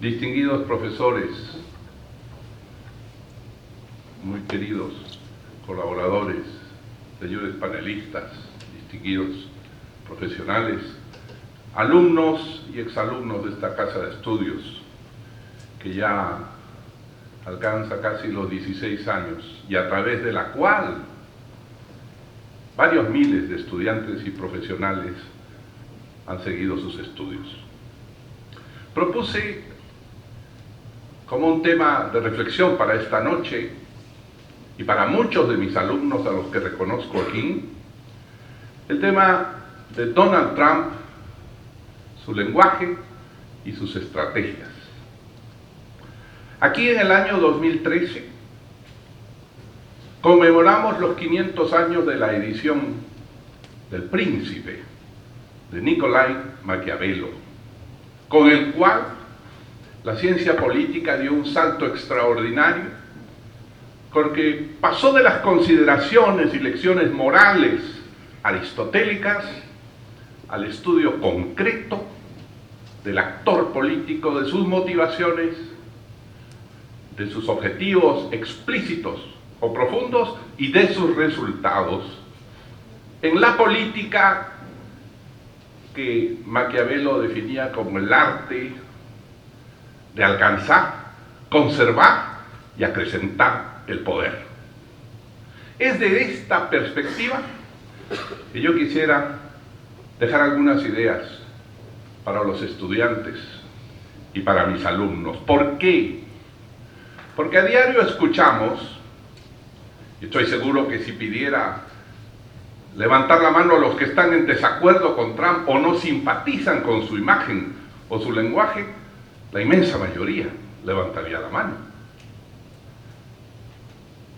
distinguidos profesores, muy queridos colaboradores, señores panelistas, distinguidos profesionales, alumnos y exalumnos de esta casa de estudios, que ya alcanza casi los 16 años y a través de la cual varios miles de estudiantes y profesionales han seguido sus estudios. Propuse como un tema de reflexión para esta noche y para muchos de mis alumnos a los que reconozco aquí, el tema de Donald Trump, su lenguaje y sus estrategias. Aquí en el año 2013 conmemoramos los 500 años de la edición del Príncipe de Niccolò Maquiavelo, con el cual la ciencia política dio un salto extraordinario, porque pasó de las consideraciones y lecciones morales aristotélicas al estudio concreto del actor político, de sus motivaciones, de sus objetivos explícitos o profundos y de sus resultados en la política que Maquiavelo definía como el arte de alcanzar, conservar y acrecentar el poder. Es de esta perspectiva que yo quisiera dejar algunas ideas para los estudiantes y para mis alumnos. ¿Por qué? Porque a diario escuchamos, y estoy seguro que si pidiera levantar la mano a los que están en desacuerdo con Trump o no simpatizan con su imagen o su lenguaje, la inmensa mayoría levantaría la mano.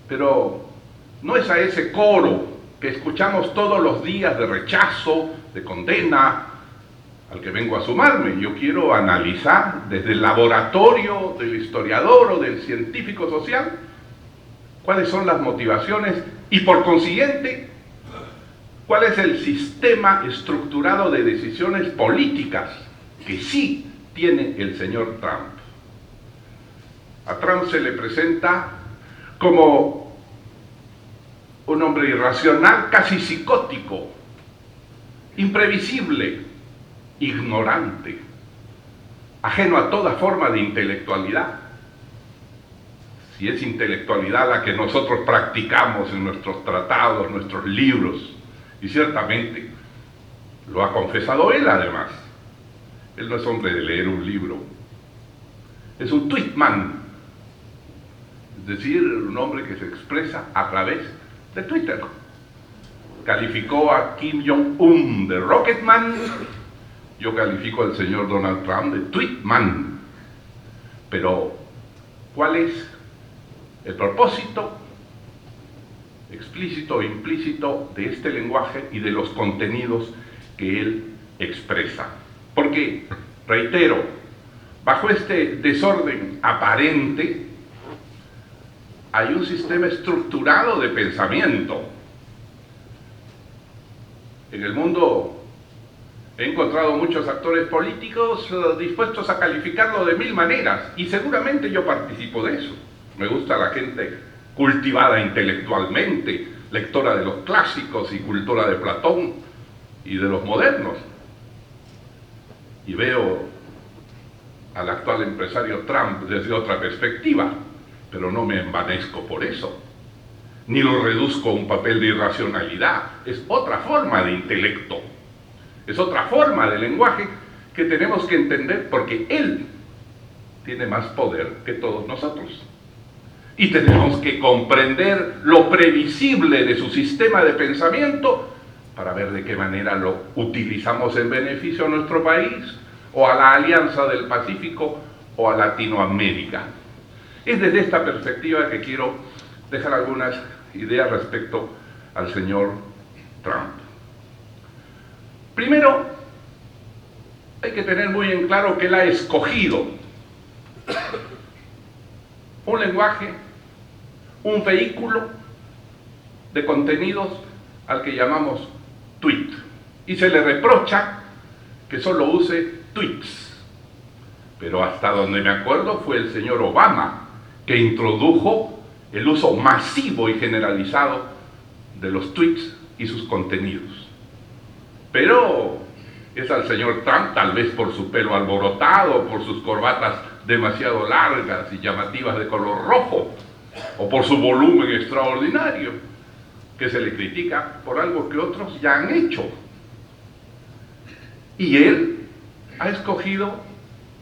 Pero no es a ese coro que escuchamos todos los días de rechazo, de condena, al que vengo a sumarme. Yo quiero analizar desde el laboratorio del historiador o del científico social cuáles son las motivaciones y por consiguiente cuál es el sistema estructurado de decisiones políticas que sí tiene el señor Trump. A Trump se le presenta como un hombre irracional, casi psicótico, imprevisible, ignorante, ajeno a toda forma de intelectualidad. Si es intelectualidad la que nosotros practicamos en nuestros tratados, nuestros libros, y ciertamente lo ha confesado él además. Él no es hombre de leer un libro, es un tweetman, es decir, un hombre que se expresa a través de Twitter. Calificó a Kim Jong-un de Rocketman, yo califico al señor Donald Trump de Tweetman. Pero, ¿cuál es el propósito explícito o implícito de este lenguaje y de los contenidos que él expresa? Porque, reitero, bajo este desorden aparente hay un sistema estructurado de pensamiento. En el mundo he encontrado muchos actores políticos dispuestos a calificarlo de mil maneras, y seguramente yo participo de eso. Me gusta la gente cultivada intelectualmente, lectora de los clásicos y cultora de Platón y de los modernos. Y veo al actual empresario Trump desde otra perspectiva, pero no me envanezco por eso, ni lo reduzco a un papel de irracionalidad. Es otra forma de intelecto, es otra forma de lenguaje que tenemos que entender, porque él tiene más poder que todos nosotros. Y tenemos que comprender lo previsible de su sistema de pensamiento para ver de qué manera lo utilizamos en beneficio a nuestro país, o a la Alianza del Pacífico, o a Latinoamérica. Es desde esta perspectiva que quiero dejar algunas ideas respecto al señor Trump. Primero, hay que tener muy en claro que él ha escogido un lenguaje, un vehículo de contenidos al que llamamos tweet, y se le reprocha que solo use tweets. pero hasta donde me acuerdo fue el señor Obama que introdujo el uso masivo y generalizado de los tweets y sus contenidos. Pero es al señor Trump, tal vez por su pelo alborotado, por sus corbatas demasiado largas y llamativas de color rojo, o por su volumen extraordinario, que se le critica por algo que otros ya han hecho. Y él ha escogido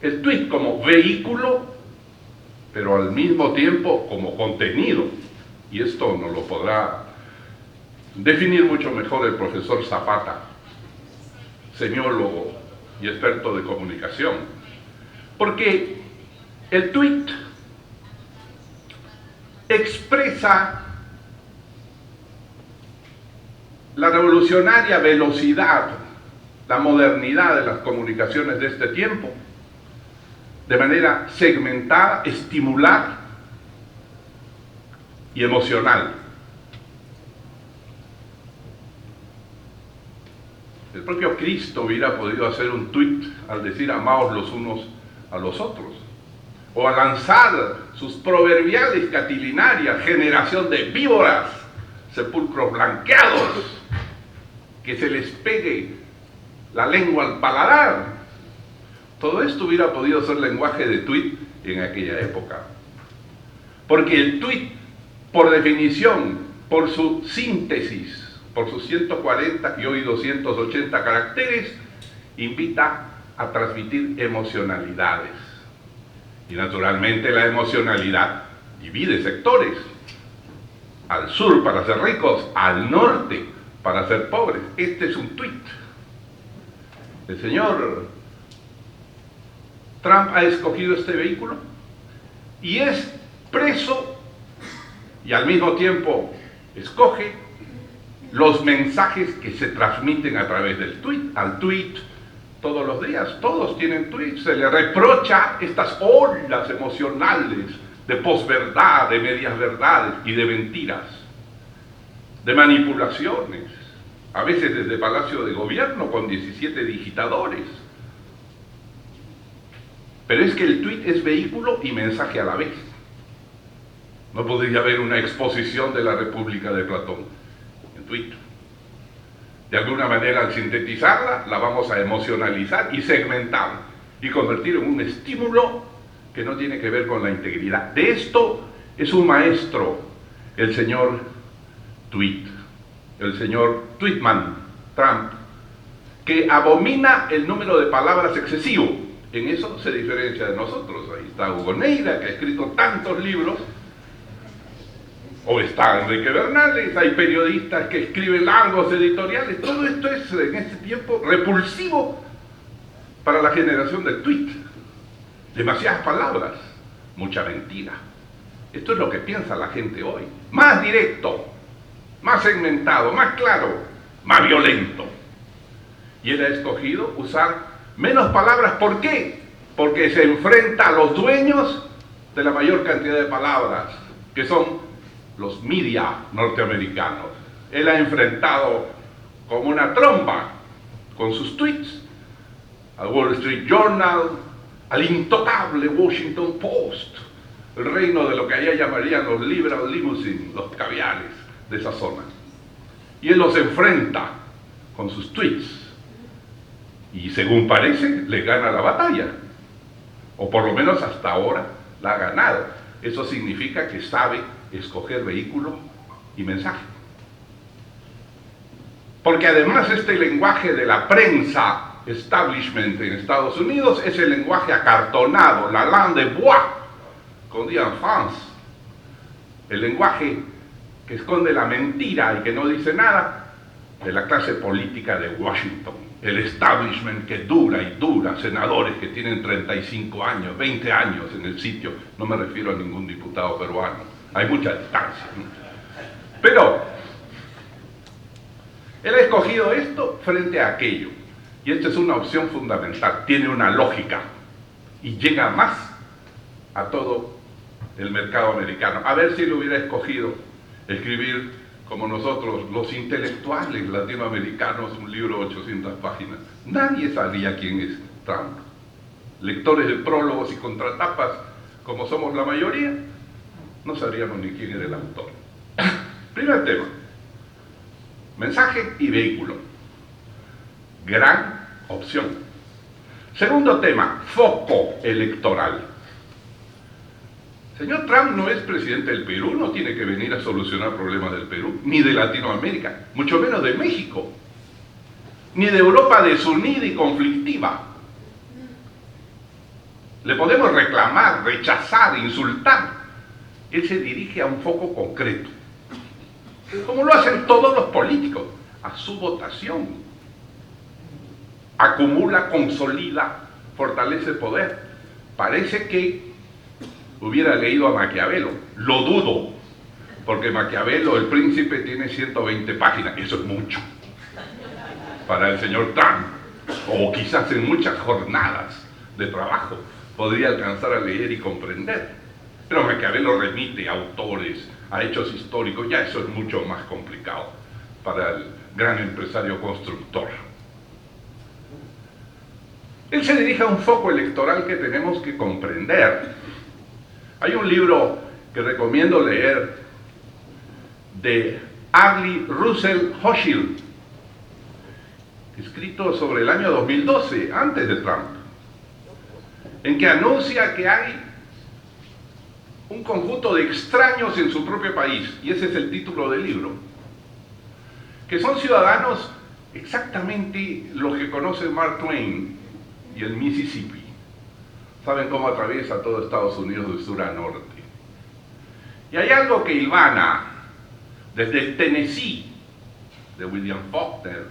el tweet como vehículo, pero al mismo tiempo como contenido. Y esto nos lo podrá definir mucho mejor el profesor Zapata, semiólogo y experto de comunicación. Porque el tweet expresa la revolucionaria velocidad, la modernidad de las comunicaciones de este tiempo, de manera segmentada, estimular y emocional. El propio Cristo hubiera podido hacer un tuit al decir amaos los unos a los otros, o a lanzar sus proverbiales catilinarias, generación de víboras, sepulcros blanqueados, que se les pegue la lengua al paladar. Todo esto hubiera podido ser lenguaje de tuit en aquella época. Porque el tuit, por definición, por su síntesis, por sus 140 y hoy 280 caracteres, invita a transmitir emocionalidades. Y naturalmente la emocionalidad divide sectores. Al sur para ser ricos, al norte para ser pobres. Este es un tuit. El señor Trump ha escogido este vehículo y es preso y al mismo tiempo escoge los mensajes que se transmiten a través del tweet. Al tweet todos los días, todos tienen tweets, se le reprocha estas olas emocionales de posverdad, de medias verdades y de mentiras, de manipulaciones, a veces desde Palacio de Gobierno con 17 digitadores. Pero es que el tuit es vehículo y mensaje a la vez. No podría haber una exposición de la República de Platón en tuit. De alguna manera, al sintetizarla, la vamos a emocionalizar y segmentar y convertir en un estímulo que no tiene que ver con la integridad. De esto es un maestro el señor Tweet, el señor Tweetman, Trump, que abomina el número de palabras excesivo. En eso se diferencia de nosotros. Ahí está Hugo Neira, que ha escrito tantos libros, o está Enrique Bernales, hay periodistas que escriben largos editoriales. Todo esto es en este tiempo repulsivo para la generación del tweet. Demasiadas palabras, mucha mentira. Esto es lo que piensa la gente hoy. Más directo, más segmentado, más claro, más violento. Y él ha escogido usar menos palabras. ¿Por qué? Porque se enfrenta a los dueños de la mayor cantidad de palabras, que son los media norteamericanos. Él ha enfrentado como una tromba con sus tweets al Wall Street Journal, al intocable Washington Post, el reino de lo que allá llamarían los liberal limousine, los caviares de esa zona. Y él los enfrenta con sus tweets. Y según parece, le gana la batalla. O por lo menos hasta ahora la ha ganado. Eso significa que sabe escoger vehículo y mensaje. Porque además este lenguaje de la prensa establishment en Estados Unidos es el lenguaje acartonado, la langue de bois, con dit en France, el lenguaje que esconde la mentira y que no dice nada de la clase política de Washington, el establishment que dura y dura, senadores que tienen 35 años, 20 años en el sitio, no me refiero a ningún diputado peruano, hay mucha distancia, ¿no? Pero él ha escogido esto frente a aquello, y esta es una opción fundamental, tiene una lógica, y llega más a todo el mercado americano. A ver si lo hubiera escogido escribir como nosotros, los intelectuales latinoamericanos, un libro de 800 páginas. Nadie sabría quién es Trump. lectores de prólogos y contratapas, como somos la mayoría, no sabríamos ni quién era el autor. Primer tema, mensaje y vehículo. Gran opción. Segundo tema, foco electoral. Señor Trump no es presidente del Perú, no tiene que venir a solucionar problemas del Perú, ni de Latinoamérica, mucho menos de México, ni de Europa desunida y conflictiva. Le podemos reclamar, rechazar, insultar. Él se dirige a un foco concreto, como lo hacen todos los políticos, a su votación. Acumula, consolida, fortalece el poder. Parece que hubiera leído a Maquiavelo. Lo dudo, porque Maquiavelo, el príncipe, tiene 120 páginas. Eso es mucho para el señor Trump. O quizás en muchas jornadas de trabajo podría alcanzar a leer y comprender. Pero Maquiavelo remite a autores, a hechos históricos. Ya eso es mucho más complicado para el gran empresario constructor. Él se dirige a un foco electoral que tenemos que comprender. Hay un libro que recomiendo leer de Adlai Russell Hochschild, escrito sobre el año 2012, antes de Trump, en que anuncia que hay un conjunto de extraños en su propio país, y ese es el título del libro, que son ciudadanos exactamente los que conoce Mark Twain y el Mississippi. Saben cómo atraviesa todo Estados Unidos de sur a norte. Y hay algo que hilvana desde el Tennessee, de William Faulkner,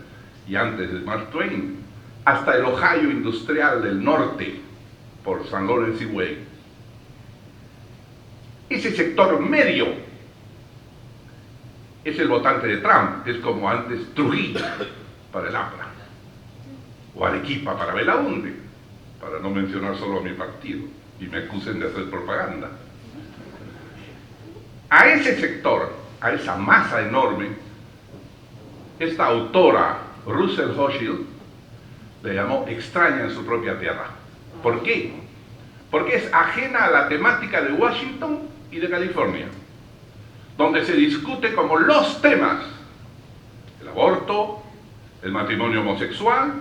y antes de Mark Twain, hasta el Ohio industrial del norte, por St. Lawrence Seaway. Ese sector medio es el votante de Trump, es como antes Trujillo para el APRA, o Arequipa para Belaúnde, para no mencionar solo a mi partido, y me acusen de hacer propaganda. A ese sector, a esa masa enorme, esta autora, Russell Hochschild, le llamó extraña en su propia tierra. ¿Por qué? Porque es ajena a la temática de Washington y de California, donde se discute como los temas: el aborto, el matrimonio homosexual.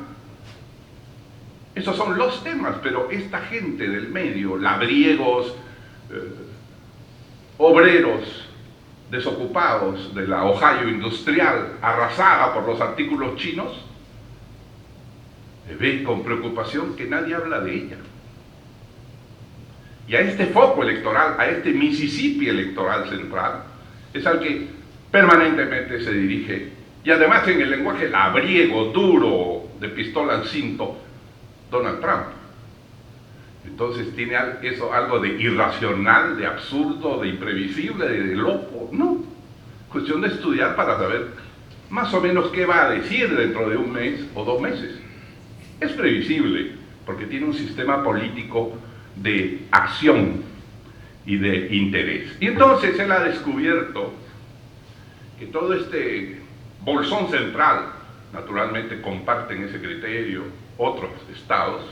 Esos son los temas, pero esta gente del medio, labriegos, obreros desocupados de la Ohio industrial arrasada por los artículos chinos, ve con preocupación que nadie habla de ella. Y a este foco electoral, a este Mississippi electoral central, es al que permanentemente se dirige, y además en el lenguaje labriego, duro, de pistola al cinto, Donald Trump. Entonces tiene eso algo de irracional, de absurdo, de imprevisible, de loco. No, cuestión de estudiar para saber más o menos qué va a decir dentro de un mes o 2 meses. Es previsible, porque tiene un sistema político de acción y de interés. Y entonces él ha descubierto que todo este bolsón central, naturalmente comparten ese criterio otros estados,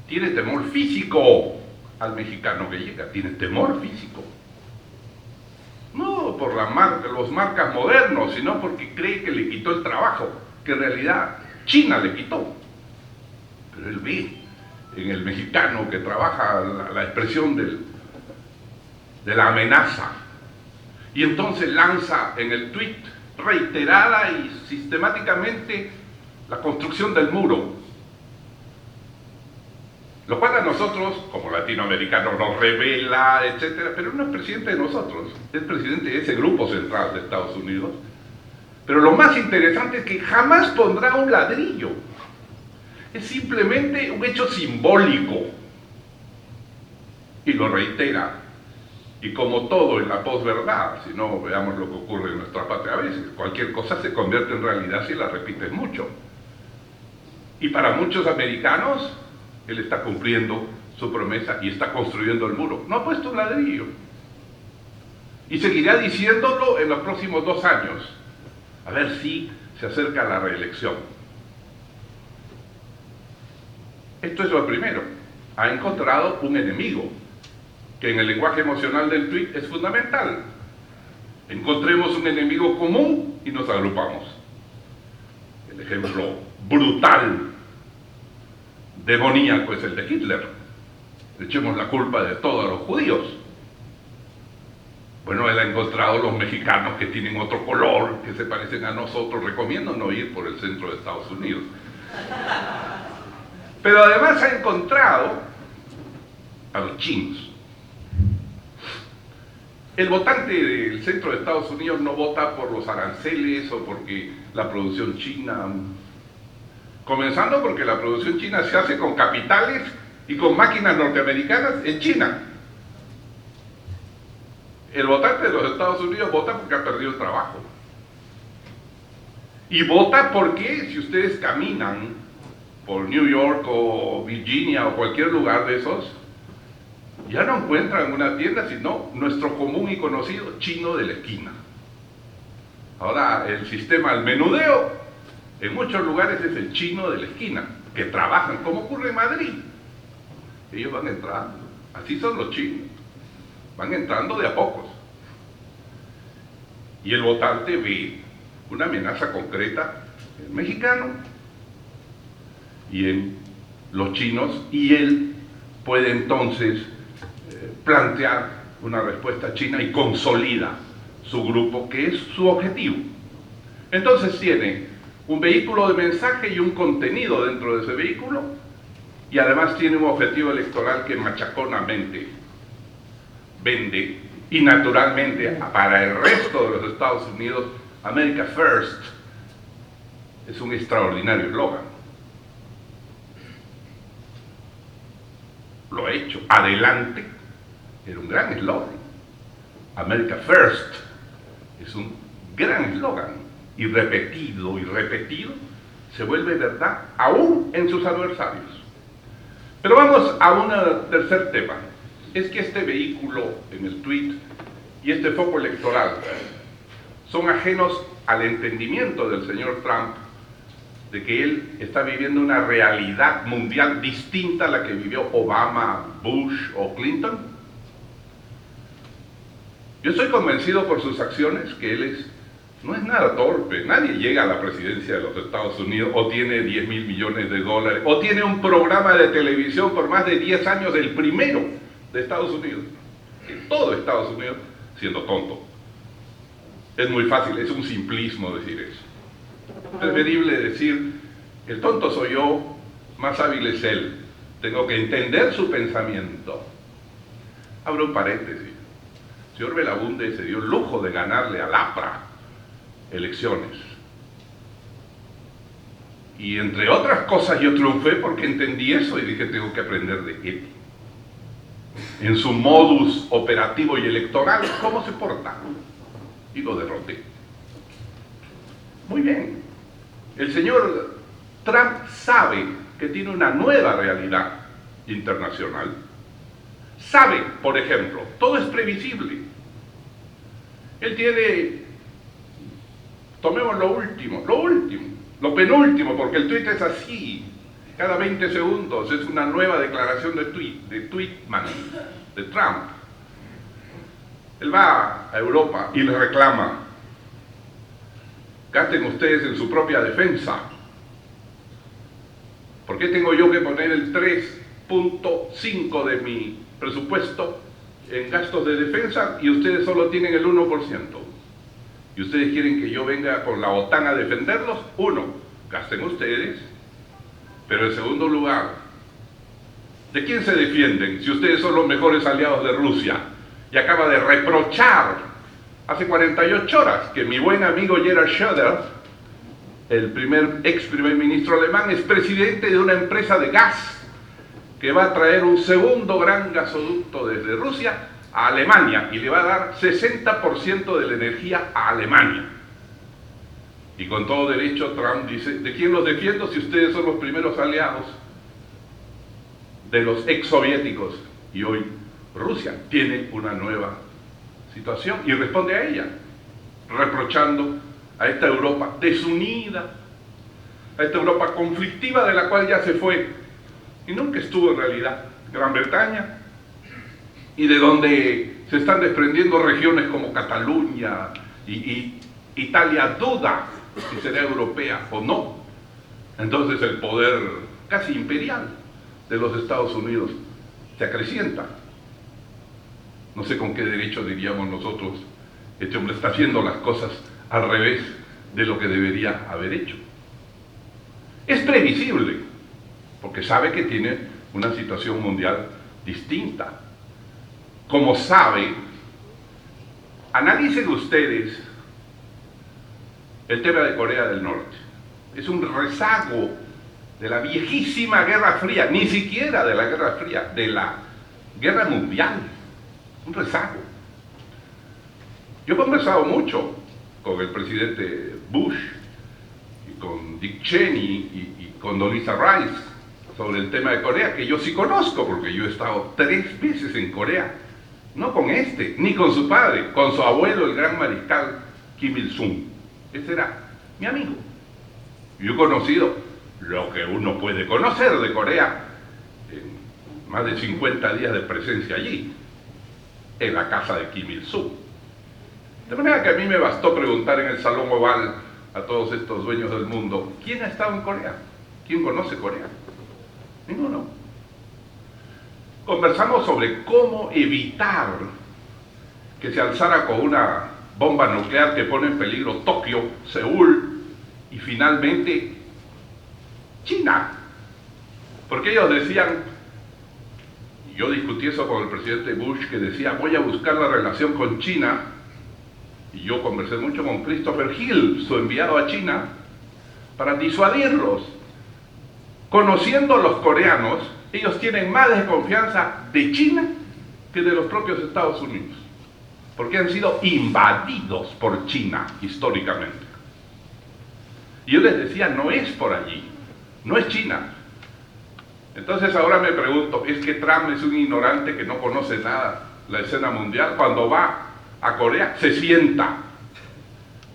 tiene temor físico al mexicano que llega, tiene temor físico. No por los marcas modernos, sino porque cree que le quitó el trabajo, que en realidad China le quitó. Pero él ve en el mexicano que trabaja la expresión de la amenaza. Y entonces lanza en el tuit reiterada y sistemáticamente la construcción del muro. Lo cual a nosotros, como latinoamericanos, nos revela, etc. Pero no es presidente de nosotros, es presidente de ese grupo central de Estados Unidos. Pero lo más interesante es que jamás pondrá un ladrillo. Es simplemente un hecho simbólico. Y lo reitera. Y como todo en la posverdad, si no, veamos lo que ocurre en nuestra patria a veces, cualquier cosa se convierte en realidad si la repites mucho. Y para muchos americanos, él está cumpliendo su promesa y está construyendo el muro. No ha puesto un ladrillo. Y seguirá diciéndolo en los próximos 2 años, a ver si se acerca a la reelección. Esto es lo primero. ha encontrado un enemigo, que en el lenguaje emocional del tweet es fundamental. Encontremos un enemigo común y nos agrupamos. El ejemplo brutal, demoníaco, es el de Hitler. Echemos la culpa de todo a los judíos. Bueno, él ha encontrado los mexicanos que tienen otro color, que se parecen a nosotros. Recomiendo no ir por el centro de Estados Unidos. Pero además ha encontrado a los chinos. El votante del centro de Estados Unidos no vota por los aranceles o porque la producción china, comenzando porque la producción china se hace con capitales y con máquinas norteamericanas en China. El votante de los Estados Unidos vota porque ha perdido el trabajo. Y vota porque, si ustedes caminan por New York o Virginia o cualquier lugar de esos, ya no encuentran una tienda, sino nuestro común y conocido chino de la esquina. Ahora, el sistema del menudeo, en muchos lugares es el chino de la esquina, que trabajan, como ocurre en Madrid. Ellos van entrando, así son los chinos, van entrando de a pocos. Y el votante ve una amenaza concreta en el mexicano y en los chinos, y él puede entonces plantear una respuesta china y consolida su grupo, que es su objetivo. Entonces tiene un vehículo de mensaje y un contenido dentro de ese vehículo, y además tiene un objetivo electoral que machaconamente vende, y naturalmente para el resto de los Estados Unidos, America First es un extraordinario eslogan. Lo ha hecho. Adelante era un gran eslogan. America First es un gran eslogan, y repetido se vuelve verdad aún en sus adversarios. Pero vamos a un tercer tema. Es que este vehículo en el tweet y este foco electoral son ajenos al entendimiento del señor Trump de que él está viviendo una realidad mundial distinta a la que vivió Obama, Bush o Clinton. Yo estoy convencido por sus acciones que él no es nada torpe. Nadie llega a la presidencia de los Estados Unidos o tiene 10 mil millones de dólares o tiene un programa de televisión por más de 10 años, el primero de Estados Unidos, en todo Estados Unidos, siendo tonto. Es muy fácil, es un simplismo decir eso. Preferible decir, el tonto soy yo, más hábil es él. Tengo que entender su pensamiento. Abro un paréntesis. El señor Belaunde se dio el lujo de ganarle al APRA elecciones. Y entre otras cosas yo triunfé porque entendí eso y dije, tengo que aprender de él. En su modus operativo y electoral, ¿cómo se porta? Y lo derroté. Muy bien. El señor Trump sabe que tiene una nueva realidad internacional. Sabe, por ejemplo, todo es previsible. Él tiene, tomemos lo penúltimo, porque el tweet es así. Cada 20 segundos es una nueva declaración de Tweetman, de Trump. Él va a Europa y le reclama: gasten ustedes en su propia defensa. ¿Por qué tengo yo que poner el 3.5 de mi presupuesto en gastos de defensa y ustedes solo tienen el 1%? ¿Y ustedes quieren que yo venga con la OTAN a defenderlos? Uno, gasten ustedes. Pero en segundo lugar, ¿de quién se defienden si ustedes son los mejores aliados de Rusia? Y acaba de reprochar hace 48 horas que mi buen amigo Gerhard Schröder, el ex primer ministro alemán, es presidente de una empresa de gas que va a traer un segundo gran gasoducto desde Rusia a Alemania y le va a dar 60% de la energía a Alemania. Y con todo derecho Trump dice, ¿de quién los defiendo si ustedes son los primeros aliados de los ex soviéticos? Y hoy Rusia tiene una nueva situación y responde a ella, reprochando a esta Europa desunida, a esta Europa conflictiva de la cual ya se fue y nunca estuvo en realidad. Gran Bretaña, y de donde se están desprendiendo regiones como Cataluña y Italia duda si será europea o no. Entonces el poder casi imperial de los Estados Unidos se acrecienta. No sé con qué derecho diríamos nosotros, este hombre está haciendo las cosas al revés de lo que debería haber hecho. Es previsible, porque sabe que tiene una situación mundial distinta. Como sabe, analicen ustedes el tema de Corea del Norte. Es un rezago de la viejísima Guerra Fría, ni siquiera de la Guerra Fría, de la Guerra Mundial. Un rezago. Yo he conversado mucho con el presidente Bush y con Dick Cheney y con Condoleezza Rice sobre el tema de Corea, que yo sí conozco porque yo he estado 3 veces en Corea, no con este, ni con su padre, con su abuelo, el gran mariscal Kim Il-sung. Ese era mi amigo. Yo he conocido lo que uno puede conocer de Corea en más de 50 días de presencia allí, en la casa de Kim Il-sung. De manera que a mí me bastó preguntar en el Salón Oval a todos estos dueños del mundo, ¿quién ha estado en Corea? ¿Quién conoce Corea? Ninguno. Conversamos sobre cómo evitar que se alzara con una bomba nuclear que pone en peligro Tokio, Seúl y finalmente China. Porque ellos decían, y yo discutí eso con el presidente Bush, que decía, voy a buscar la relación con China, y yo conversé mucho con Christopher Hill, su enviado a China, para disuadirlos. Conociendo a los coreanos, ellos tienen más desconfianza de China que de los propios Estados Unidos, porque han sido invadidos por China históricamente. Y yo les decía, no es por allí, no es China. Entonces ahora me pregunto, ¿es que Trump es un ignorante que no conoce nada la escena mundial? Cuando va a Corea, se sienta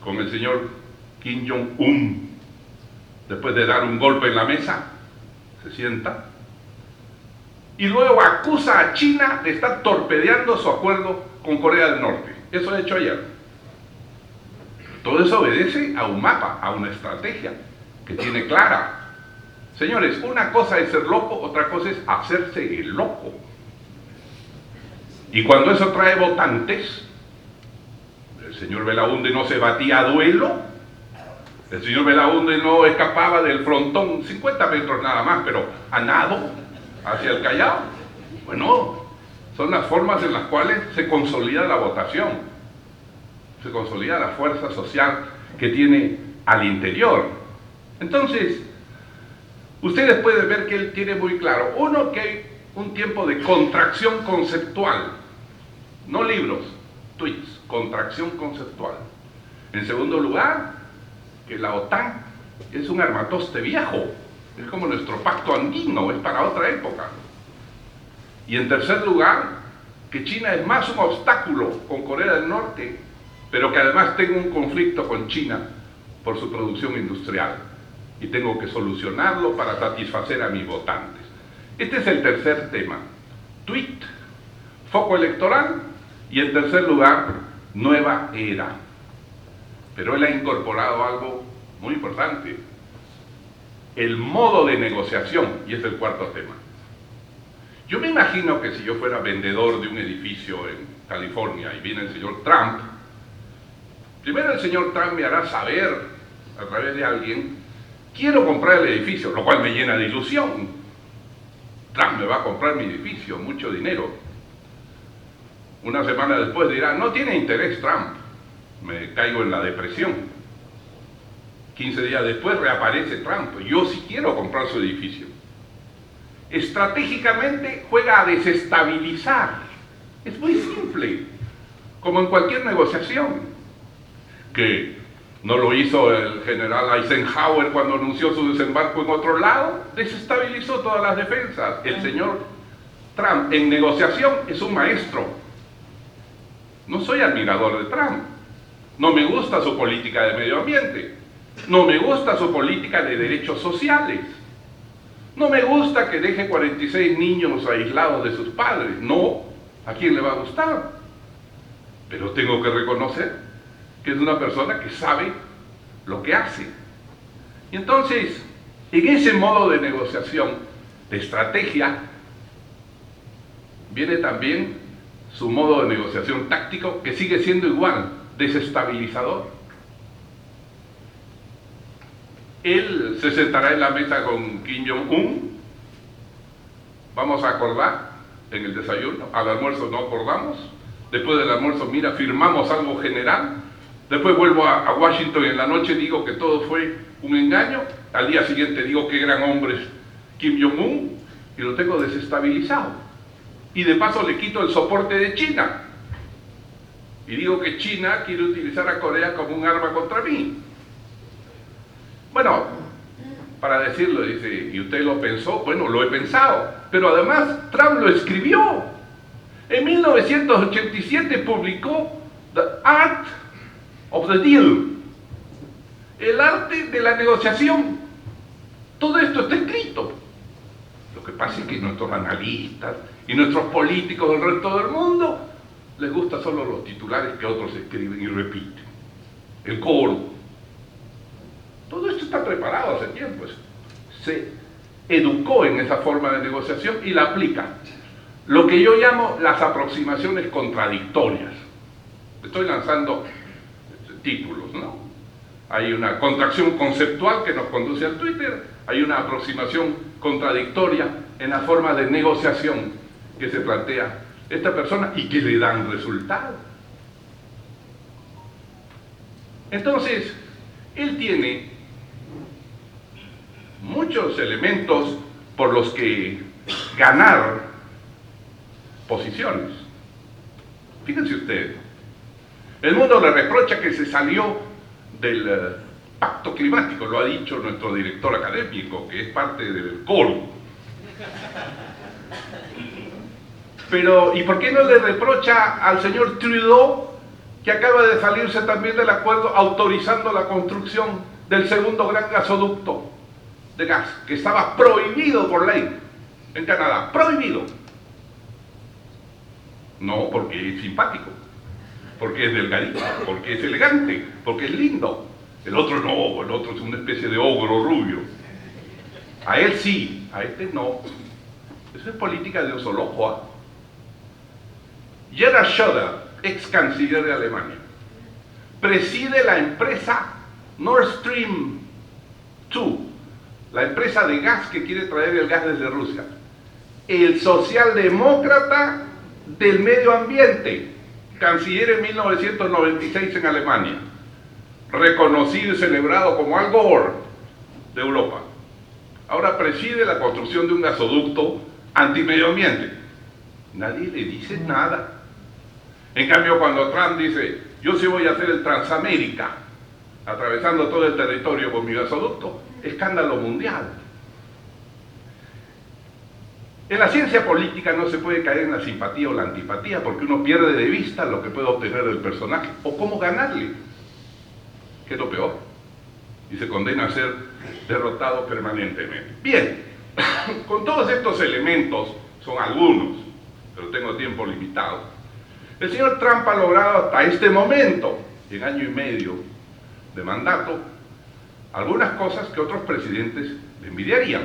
con el señor Kim Jong-un, después de dar un golpe en la mesa, se sienta, y luego acusa a China de estar torpedeando su acuerdo con Corea del Norte. Eso ha hecho ayer. Todo eso obedece a un mapa, a una estrategia que tiene clara. Señores, una cosa es ser loco, otra cosa es hacerse el loco. Y cuando eso trae votantes, el señor Belaúnde no se batía a duelo, el señor Belaúnde no escapaba del frontón 50 metros nada más, pero a nado hacia el Callao. Bueno, son las formas en las cuales se consolida la votación, se consolida la fuerza social que tiene al interior. Entonces, ustedes pueden ver que él tiene muy claro, uno, que hay un tiempo de contracción conceptual, no libros, tweets, contracción conceptual. En segundo lugar, que la OTAN es un armatoste viejo, es como nuestro pacto andino, es para otra época. Y en tercer lugar, que China es más un obstáculo con Corea del Norte, pero que además tengo un conflicto con China por su producción industrial y tengo que solucionarlo para satisfacer a mis votantes. Este es el tercer tema: tweet, foco electoral, y en tercer lugar, nueva era. Pero él ha incorporado algo muy importante: el modo de negociación, y es el cuarto tema. Yo me imagino que si yo fuera vendedor de un edificio en California y viene el señor Trump, primero el señor Trump me hará saber a través de alguien, quiero comprar el edificio, lo cual me llena de ilusión. Trump me va a comprar mi edificio, mucho dinero. Una semana después dirá, no tiene interés Trump, me caigo en la depresión. 15 días después reaparece Trump, yo sí quiero comprar su edificio. Estratégicamente juega a desestabilizar. Es muy simple, como en cualquier negociación. Que no lo hizo el general Eisenhower cuando anunció su desembarco en otro lado, desestabilizó todas las defensas. El señor Trump en negociación es un maestro. No soy admirador de Trump, no me gusta su política de medio ambiente, no me gusta su política de derechos sociales, No me gusta que deje 46 niños aislados de sus padres. No, ¿a quién le va a gustar? Pero tengo que reconocer que es una persona que sabe lo que hace. Y entonces, en ese modo de negociación, de estrategia, viene también su modo de negociación táctico, que sigue siendo igual, desestabilizador. Él se sentará en la mesa con Kim Jong-un, vamos a acordar en el desayuno, al almuerzo no acordamos, después del almuerzo, mira, firmamos algo general, después vuelvo a Washington en la noche, digo que todo fue un engaño, al día siguiente digo qué gran hombre es Kim Jong-un, y lo tengo desestabilizado. Y de paso le quito el soporte de China, y digo que China quiere utilizar a Corea como un arma contra mí. Bueno, para decirlo, dice, ¿y usted lo pensó? Bueno, lo he pensado, pero además Trump lo escribió. En 1987 publicó The Art of the Deal, el arte de la negociación. Todo esto está escrito. Lo que pasa es que nuestros analistas y nuestros políticos del resto del mundo les gusta solo los titulares que otros escriben y repiten. El coro. Todo esto está preparado hace tiempo. Se educó en esa forma de negociación y la aplica. Lo que yo llamo las aproximaciones contradictorias. Estoy lanzando títulos, ¿no? Hay una contracción conceptual que nos conduce al Twitter, hay una aproximación contradictoria en la forma de negociación que se plantea esta persona y que le dan resultado. Entonces, él tiene muchos elementos por los que ganar posiciones. Fíjense ustedes, el mundo le reprocha que se salió del pacto climático, lo ha dicho nuestro director académico, que es parte del coro. Pero, ¿y por qué no le reprocha al señor Trudeau que acaba de salirse también del acuerdo autorizando la construcción del segundo gran gasoducto de gas, que estaba prohibido por ley en Canadá? Prohibido. No porque es simpático, porque es delgadito, porque es elegante, porque es lindo. El otro no, el otro es una especie de ogro rubio. A él sí, a este no. Eso es política de un solo ojo, ¿eh? Gerhard Schröder, ex canciller de Alemania, preside la empresa Nord Stream 2, la empresa de gas que quiere traer el gas desde Rusia. El socialdemócrata del medio ambiente, canciller en 1996 en Alemania, reconocido y celebrado como Al Gore de Europa. Ahora preside la construcción de un gasoducto anti-medio ambiente. Nadie le dice nada. En cambio, cuando Trump dice, yo sí voy a hacer el Transamérica, atravesando todo el territorio con mi gasoducto, escándalo mundial. En la ciencia política no se puede caer en la simpatía o la antipatía, porque uno pierde de vista lo que puede obtener del personaje, o cómo ganarle, que es lo peor, y se condena a ser derrotado permanentemente. Bien, con todos estos elementos, son algunos, pero tengo tiempo limitado, el señor Trump ha logrado hasta este momento, en año y medio de mandato, algunas cosas que otros presidentes le envidiarían.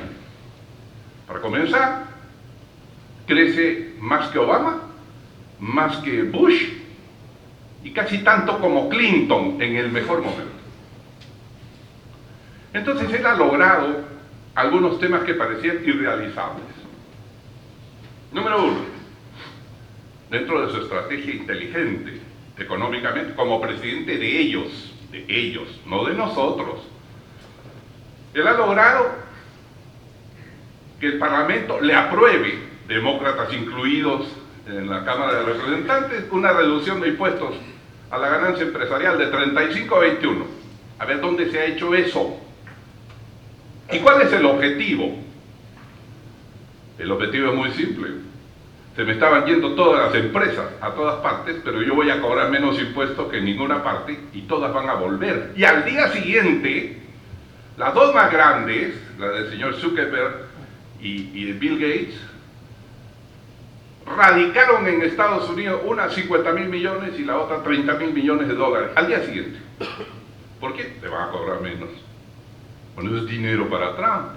Para comenzar, crece más que Obama, más que Bush, y casi tanto como Clinton en el mejor momento. Entonces él ha logrado algunos temas que parecían irrealizables. Número uno, dentro de su estrategia inteligente, económicamente, como presidente de ellos, no de nosotros, él ha logrado que el Parlamento le apruebe, demócratas incluidos en la Cámara de Representantes, una reducción de impuestos a la ganancia empresarial de 35 a 21. A ver dónde se ha hecho eso. ¿Y cuál es el objetivo? El objetivo es muy simple. Se me estaban yendo todas las empresas a todas partes, pero yo voy a cobrar menos impuestos que en ninguna parte y todas van a volver. Y al día siguiente, las dos más grandes, la del señor Zuckerberg y Bill Gates radicaron en Estados Unidos, una 50.000 millones y la otra 30.000 millones de dólares al día siguiente. ¿Por qué? Te van a cobrar menos. Bueno, eso es dinero para Trump,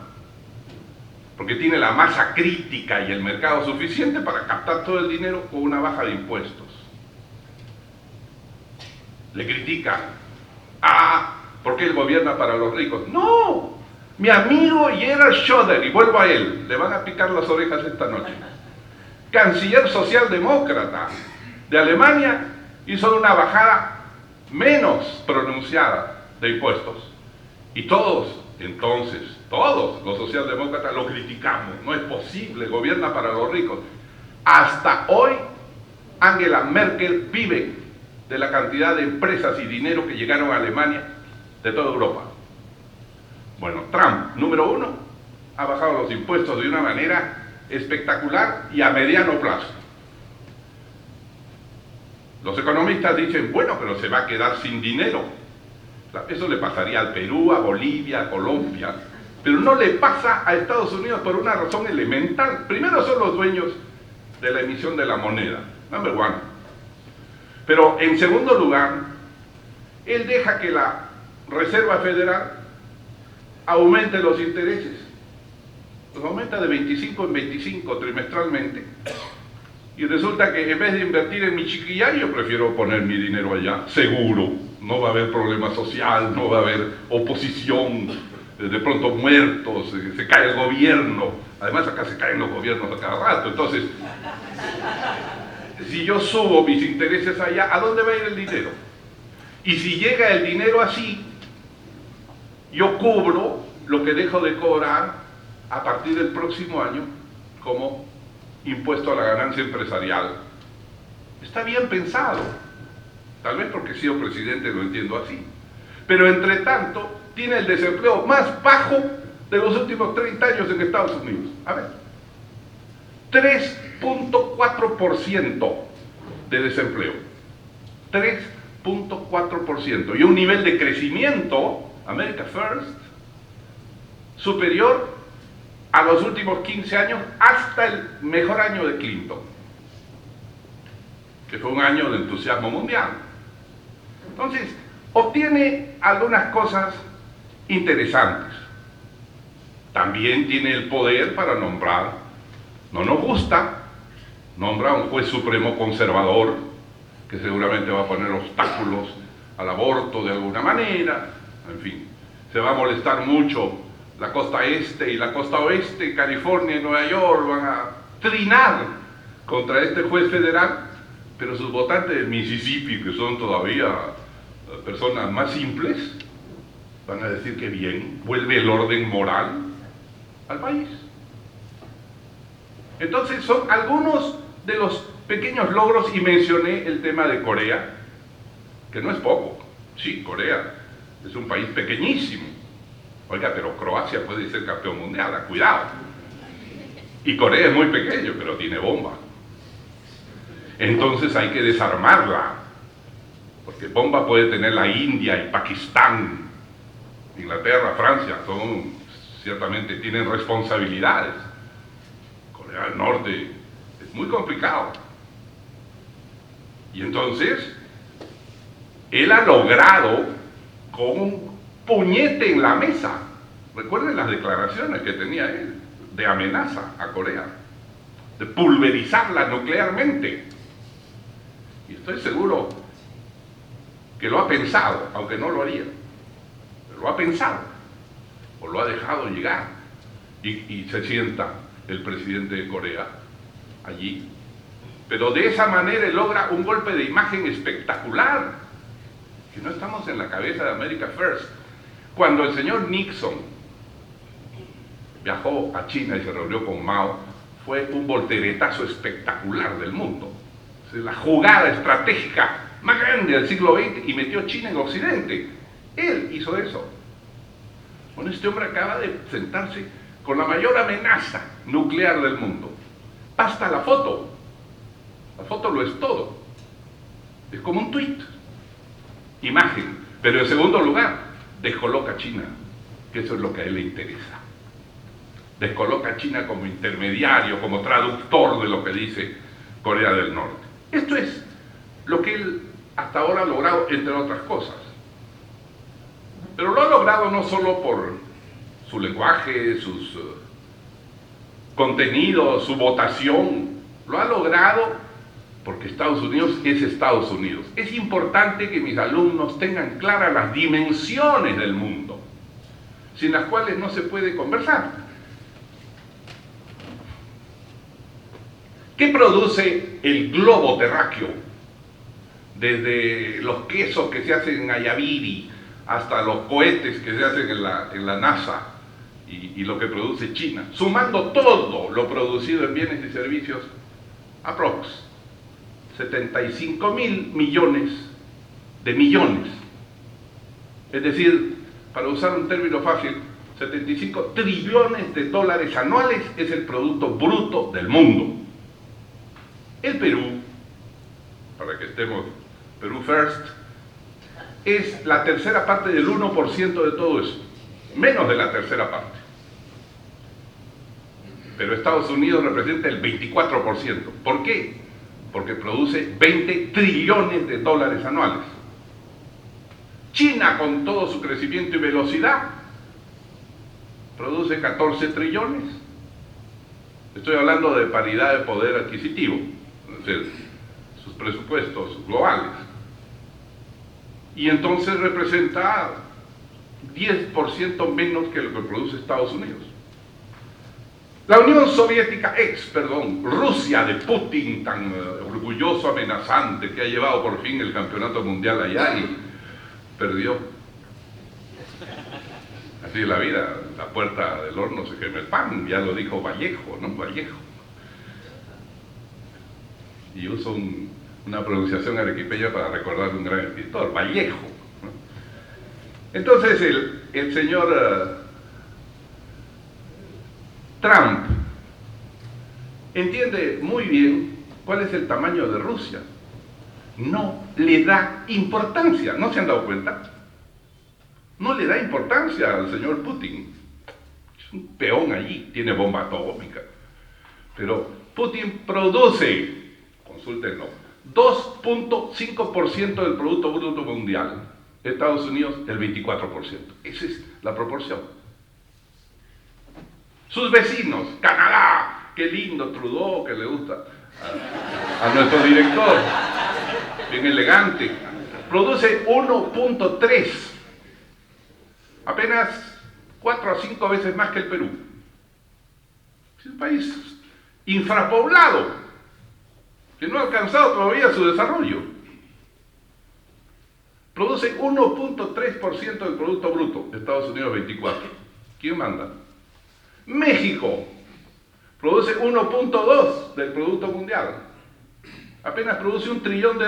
porque tiene la masa crítica y el mercado suficiente para captar todo el dinero con una baja de impuestos. Le critican, ¿por qué él gobierna para los ricos? No, mi amigo Gerhard Schröder, y vuelvo a él, le van a picar las orejas esta noche, canciller socialdemócrata de Alemania, hizo una bajada menos pronunciada de impuestos. Y todos, entonces, todos los socialdemócratas lo criticamos. No es posible, gobierna para los ricos. Hasta hoy, Angela Merkel vive de la cantidad de empresas y dinero que llegaron a Alemania de toda Europa. Bueno, Trump, número uno, ha bajado los impuestos de una manera espectacular y a mediano plazo. Los economistas dicen, bueno, pero se va a quedar sin dinero. Eso le pasaría al Perú, a Bolivia, a Colombia, pero no le pasa a Estados Unidos por una razón elemental. Primero, son los dueños de la emisión de la moneda, number one. Pero en segundo lugar, él deja que la Reserva Federal aumente los intereses. Los aumenta de 25 en 25 trimestralmente. Y resulta que en vez de invertir en mi chiquilla, yo prefiero poner mi dinero allá, seguro. No va a haber problema social, no va a haber oposición, de pronto muertos, se cae el gobierno. Además acá se caen los gobiernos a cada rato. Entonces, si yo subo mis intereses allá, ¿a dónde va a ir el dinero? Y si llega el dinero así, yo cubro lo que dejo de cobrar a partir del próximo año como impuesto a la ganancia empresarial. Está bien pensado. Tal vez porque he sido presidente lo entiendo así. Pero entre tanto, tiene el desempleo más bajo de los últimos 30 años en Estados Unidos. A ver, 3.4% de desempleo. 3.4%. Y un nivel de crecimiento, America First, superior a los últimos 15 años hasta el mejor año de Clinton, que fue un año de entusiasmo mundial. Entonces, obtiene algunas cosas interesantes. También tiene el poder para nombrar, no nos gusta, nombra a un juez supremo conservador, que seguramente va a poner obstáculos al aborto de alguna manera, en fin, se va a molestar mucho la costa este y la costa oeste, California y Nueva York van a trinar contra este juez federal, pero sus votantes de Mississippi, que son todavía personas más simples, van a decir que bien, vuelve el orden moral al país. Entonces son algunos de los pequeños logros, y mencioné el tema de Corea, que no es poco. Sí, Corea es un país pequeñísimo. Oiga, pero Croacia puede ser campeón mundial, cuidado. Y Corea es muy pequeño, pero tiene bomba. Entonces hay que desarmarla, porque bomba puede tener la India y Pakistán, Inglaterra, Francia, ciertamente tienen responsabilidades. Corea del Norte es muy complicado. Y entonces, él ha logrado con un puñete en la mesa. Recuerden las declaraciones que tenía él de amenaza a Corea, de pulverizarla nuclearmente. Y estoy seguro que lo ha pensado, aunque no lo haría. Pero lo ha pensado, o lo ha dejado llegar. Y se sienta el presidente de Corea allí. Pero de esa manera él logra un golpe de imagen espectacular. Que no estamos en la cabeza de America First. Cuando el señor Nixon viajó a China y se reunió con Mao, fue un volteretazo espectacular del mundo. Es la jugada estratégica más grande del siglo XX y metió China en Occidente. Él hizo eso. Bueno, este hombre acaba de sentarse con la mayor amenaza nuclear del mundo. Basta la foto. La foto lo es todo. Es como un tuit. Imagen. Pero en segundo lugar, descoloca a China, que eso es lo que a él le interesa. descoloca a China como intermediario, como traductor de lo que dice Corea del Norte. Esto es lo que él hasta ahora ha logrado, entre otras cosas. Pero lo ha logrado no solo por su lenguaje, sus contenidos, su votación, lo ha logrado porque Estados Unidos es Estados Unidos. Es importante que mis alumnos tengan claras las dimensiones del mundo, sin las cuales no se puede conversar. ¿Qué produce el globo terráqueo? Desde los quesos que se hacen en Ayaviri hasta los cohetes que se hacen en la NASA y lo que produce China, sumando todo lo producido en bienes y servicios, aprox 75.000 millones de millones. Es decir, para usar un término fácil, 75 trillones de dólares anuales es el producto bruto del mundo. El Perú, para que estemos Perú first, es la tercera parte del 1% de todo eso, menos de la tercera parte. Pero Estados Unidos representa el 24%. ¿Por qué? Porque produce 20 trillones de dólares anuales. China, con todo su crecimiento y velocidad, produce 14 trillones. Estoy hablando de paridad de poder adquisitivo, es decir, sus presupuestos globales. Y entonces representa 10% menos que lo que produce Estados Unidos. La Unión Soviética, Rusia de Putin, tan orgulloso, amenazante, que ha llevado por fin el campeonato mundial allá y perdió. Así es la vida, la puerta del horno se quema el pan, ya lo dijo Vallejo, ¿no? Vallejo. Y uso una pronunciación arequipeña para recordar un gran escritor, Vallejo, ¿no? Entonces el señor Trump entiende muy bien cuál es el tamaño de Rusia. No le da importancia, ¿no se han dado cuenta? No le da importancia al señor Putin. Es un peón allí, tiene bomba atómica. Pero Putin produce, consúltenlo, 2.5% del Producto Bruto Mundial. Estados Unidos, el 24%. Esa es la proporción. Sus vecinos, Canadá, qué lindo Trudeau, que le gusta a nuestro director, bien elegante, produce 1.3, apenas 4 a 5 veces más que el Perú. Es un país infrapoblado, que no ha alcanzado todavía su desarrollo. Produce 1.3% del Producto Bruto, Estados Unidos 24%. ¿Quién manda? México produce 1.2 del Producto Mundial. Apenas produce $1 trillón,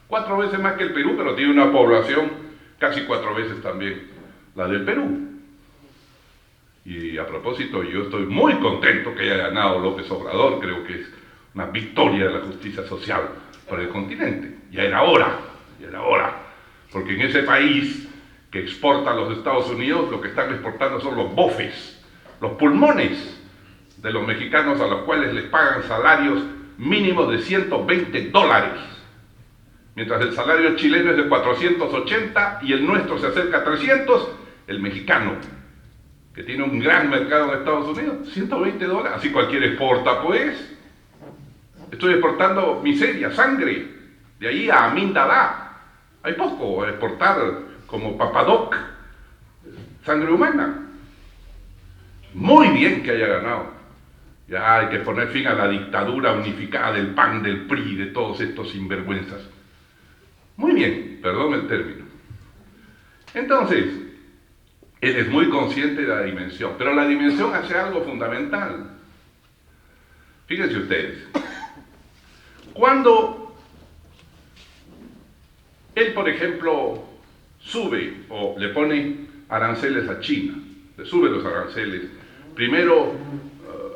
4 veces más que el Perú, pero tiene una población casi 4 veces también la del Perú. Y a propósito, yo estoy muy contento que haya ganado López Obrador, creo que es una victoria de la justicia social para el continente. Ya era hora, porque en ese país que exporta a los Estados Unidos, lo que están exportando son los bofes, los pulmones de los mexicanos, a los cuales les pagan salarios mínimos de $120, mientras el salario chileno es de 480 y el nuestro se acerca a 300, el mexicano, que tiene un gran mercado en Estados Unidos, $120, así cualquiera exporta, pues. Estoy exportando miseria, sangre, de ahí a Amin Dada. Hay poco a exportar como Papadoc, sangre humana. Muy bien que haya ganado. Ya hay que poner fin a la dictadura unificada del PAN, del PRI, de todos estos sinvergüenzas. Muy bien, perdón el término. Entonces, él es muy consciente de la dimensión, pero la dimensión hace algo fundamental. Fíjense ustedes, cuando él, por ejemplo, sube o le pone aranceles a China, le sube los aranceles, primero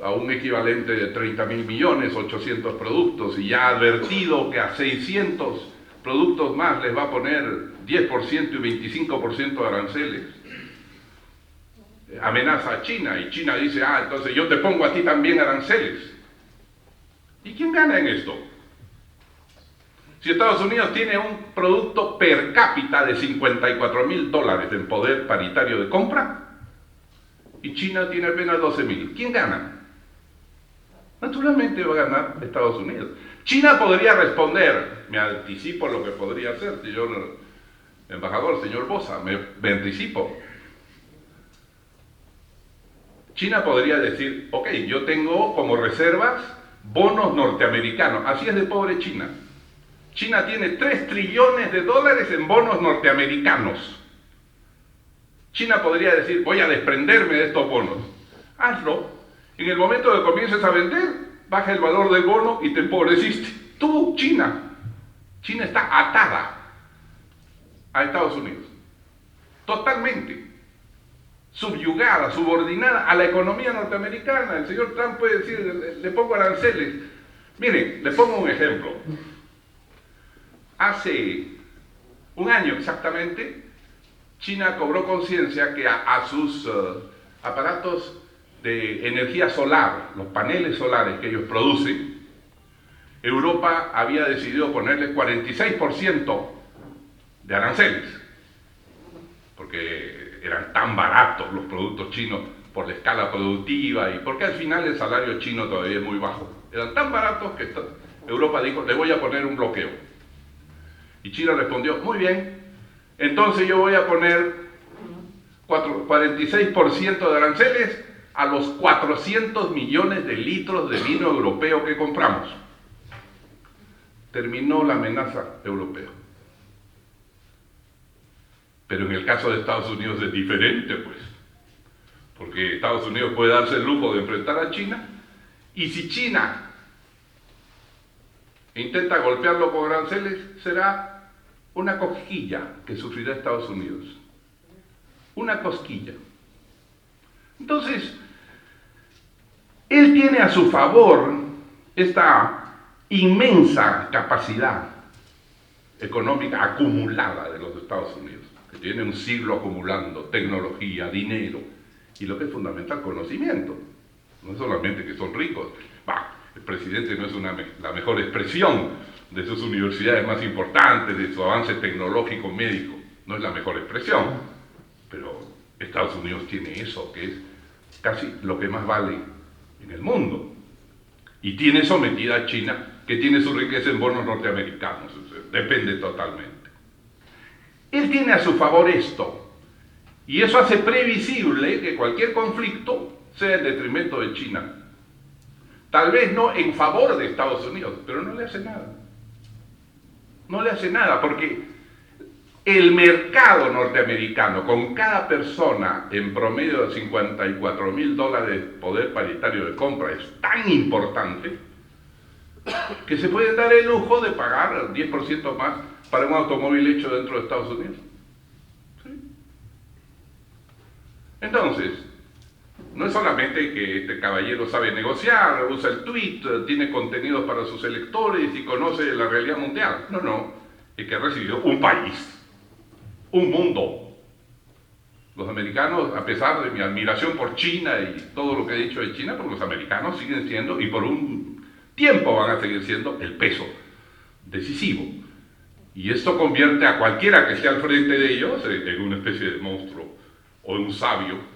a un equivalente de 30.000 millones, 800 productos, y ya ha advertido que a 600 productos más les va a poner 10% y 25% de aranceles. amenaza a China y China dice, entonces yo te pongo a ti también aranceles. ¿Y quién gana en esto? Si Estados Unidos tiene un producto per cápita de $54.000 en poder paritario de compra y China tiene apenas 12.000, ¿quién gana? Naturalmente va a ganar Estados Unidos. China podría responder, me anticipo lo que podría hacer, señor embajador, señor Boza, me anticipo. China podría decir, ok, yo tengo como reservas bonos norteamericanos, así es de pobre China. China tiene 3 trillones de dólares en bonos norteamericanos. China podría decir, voy a desprenderme de estos bonos. Hazlo. En el momento que comiences a vender, baja el valor del bono y te empobreciste. Tú, China. China está atada a Estados Unidos. Totalmente. Subyugada, subordinada a la economía norteamericana. El señor Trump puede decir, le pongo aranceles. Miren, le pongo un ejemplo. Hace un año exactamente, China cobró conciencia que a sus aparatos de energía solar, los paneles solares que ellos producen, Europa había decidido ponerle 46% de aranceles, porque eran tan baratos los productos chinos por la escala productiva y porque al final el salario chino todavía es muy bajo. Eran tan baratos que Europa dijo, le voy a poner un bloqueo. Y China respondió, muy bien, entonces yo voy a poner 46% de aranceles a los 400 millones de litros de vino europeo que compramos. Terminó la amenaza europea. Pero en el caso de Estados Unidos es diferente, pues. Porque Estados Unidos puede darse el lujo de enfrentar a China, y si China intenta golpearlo con aranceles, será una cosquilla que sufrirá Estados Unidos. Una cosquilla. Entonces, él tiene a su favor esta inmensa capacidad económica acumulada de los Estados Unidos, que tiene un siglo acumulando tecnología, dinero y lo que es fundamental, conocimiento. No solamente que son ricos. El presidente no es la mejor expresión de sus universidades más importantes, de su avance tecnológico médico, no es la mejor expresión, pero Estados Unidos tiene eso, que es casi lo que más vale en el mundo, y tiene sometida a China, que tiene su riqueza en bonos norteamericanos, depende totalmente. Él tiene a su favor esto, y eso hace previsible que cualquier conflicto sea en detrimento de China. Tal vez no en favor de Estados Unidos, pero no le hace nada. No le hace nada, porque el mercado norteamericano, con cada persona en promedio de $54.000 de poder paritario de compra, es tan importante que se puede dar el lujo de pagar 10% más para un automóvil hecho dentro de Estados Unidos. ¿Sí? Entonces, no es solamente que este caballero sabe negociar, usa el tweet, tiene contenidos para sus electores y conoce la realidad mundial. No, es que ha recibido un país, un mundo. Los americanos, a pesar de mi admiración por China y todo lo que he dicho de China, porque los americanos siguen siendo, y por un tiempo van a seguir siendo, el peso decisivo. Y esto convierte a cualquiera que esté al frente de ellos en una especie de monstruo o un sabio.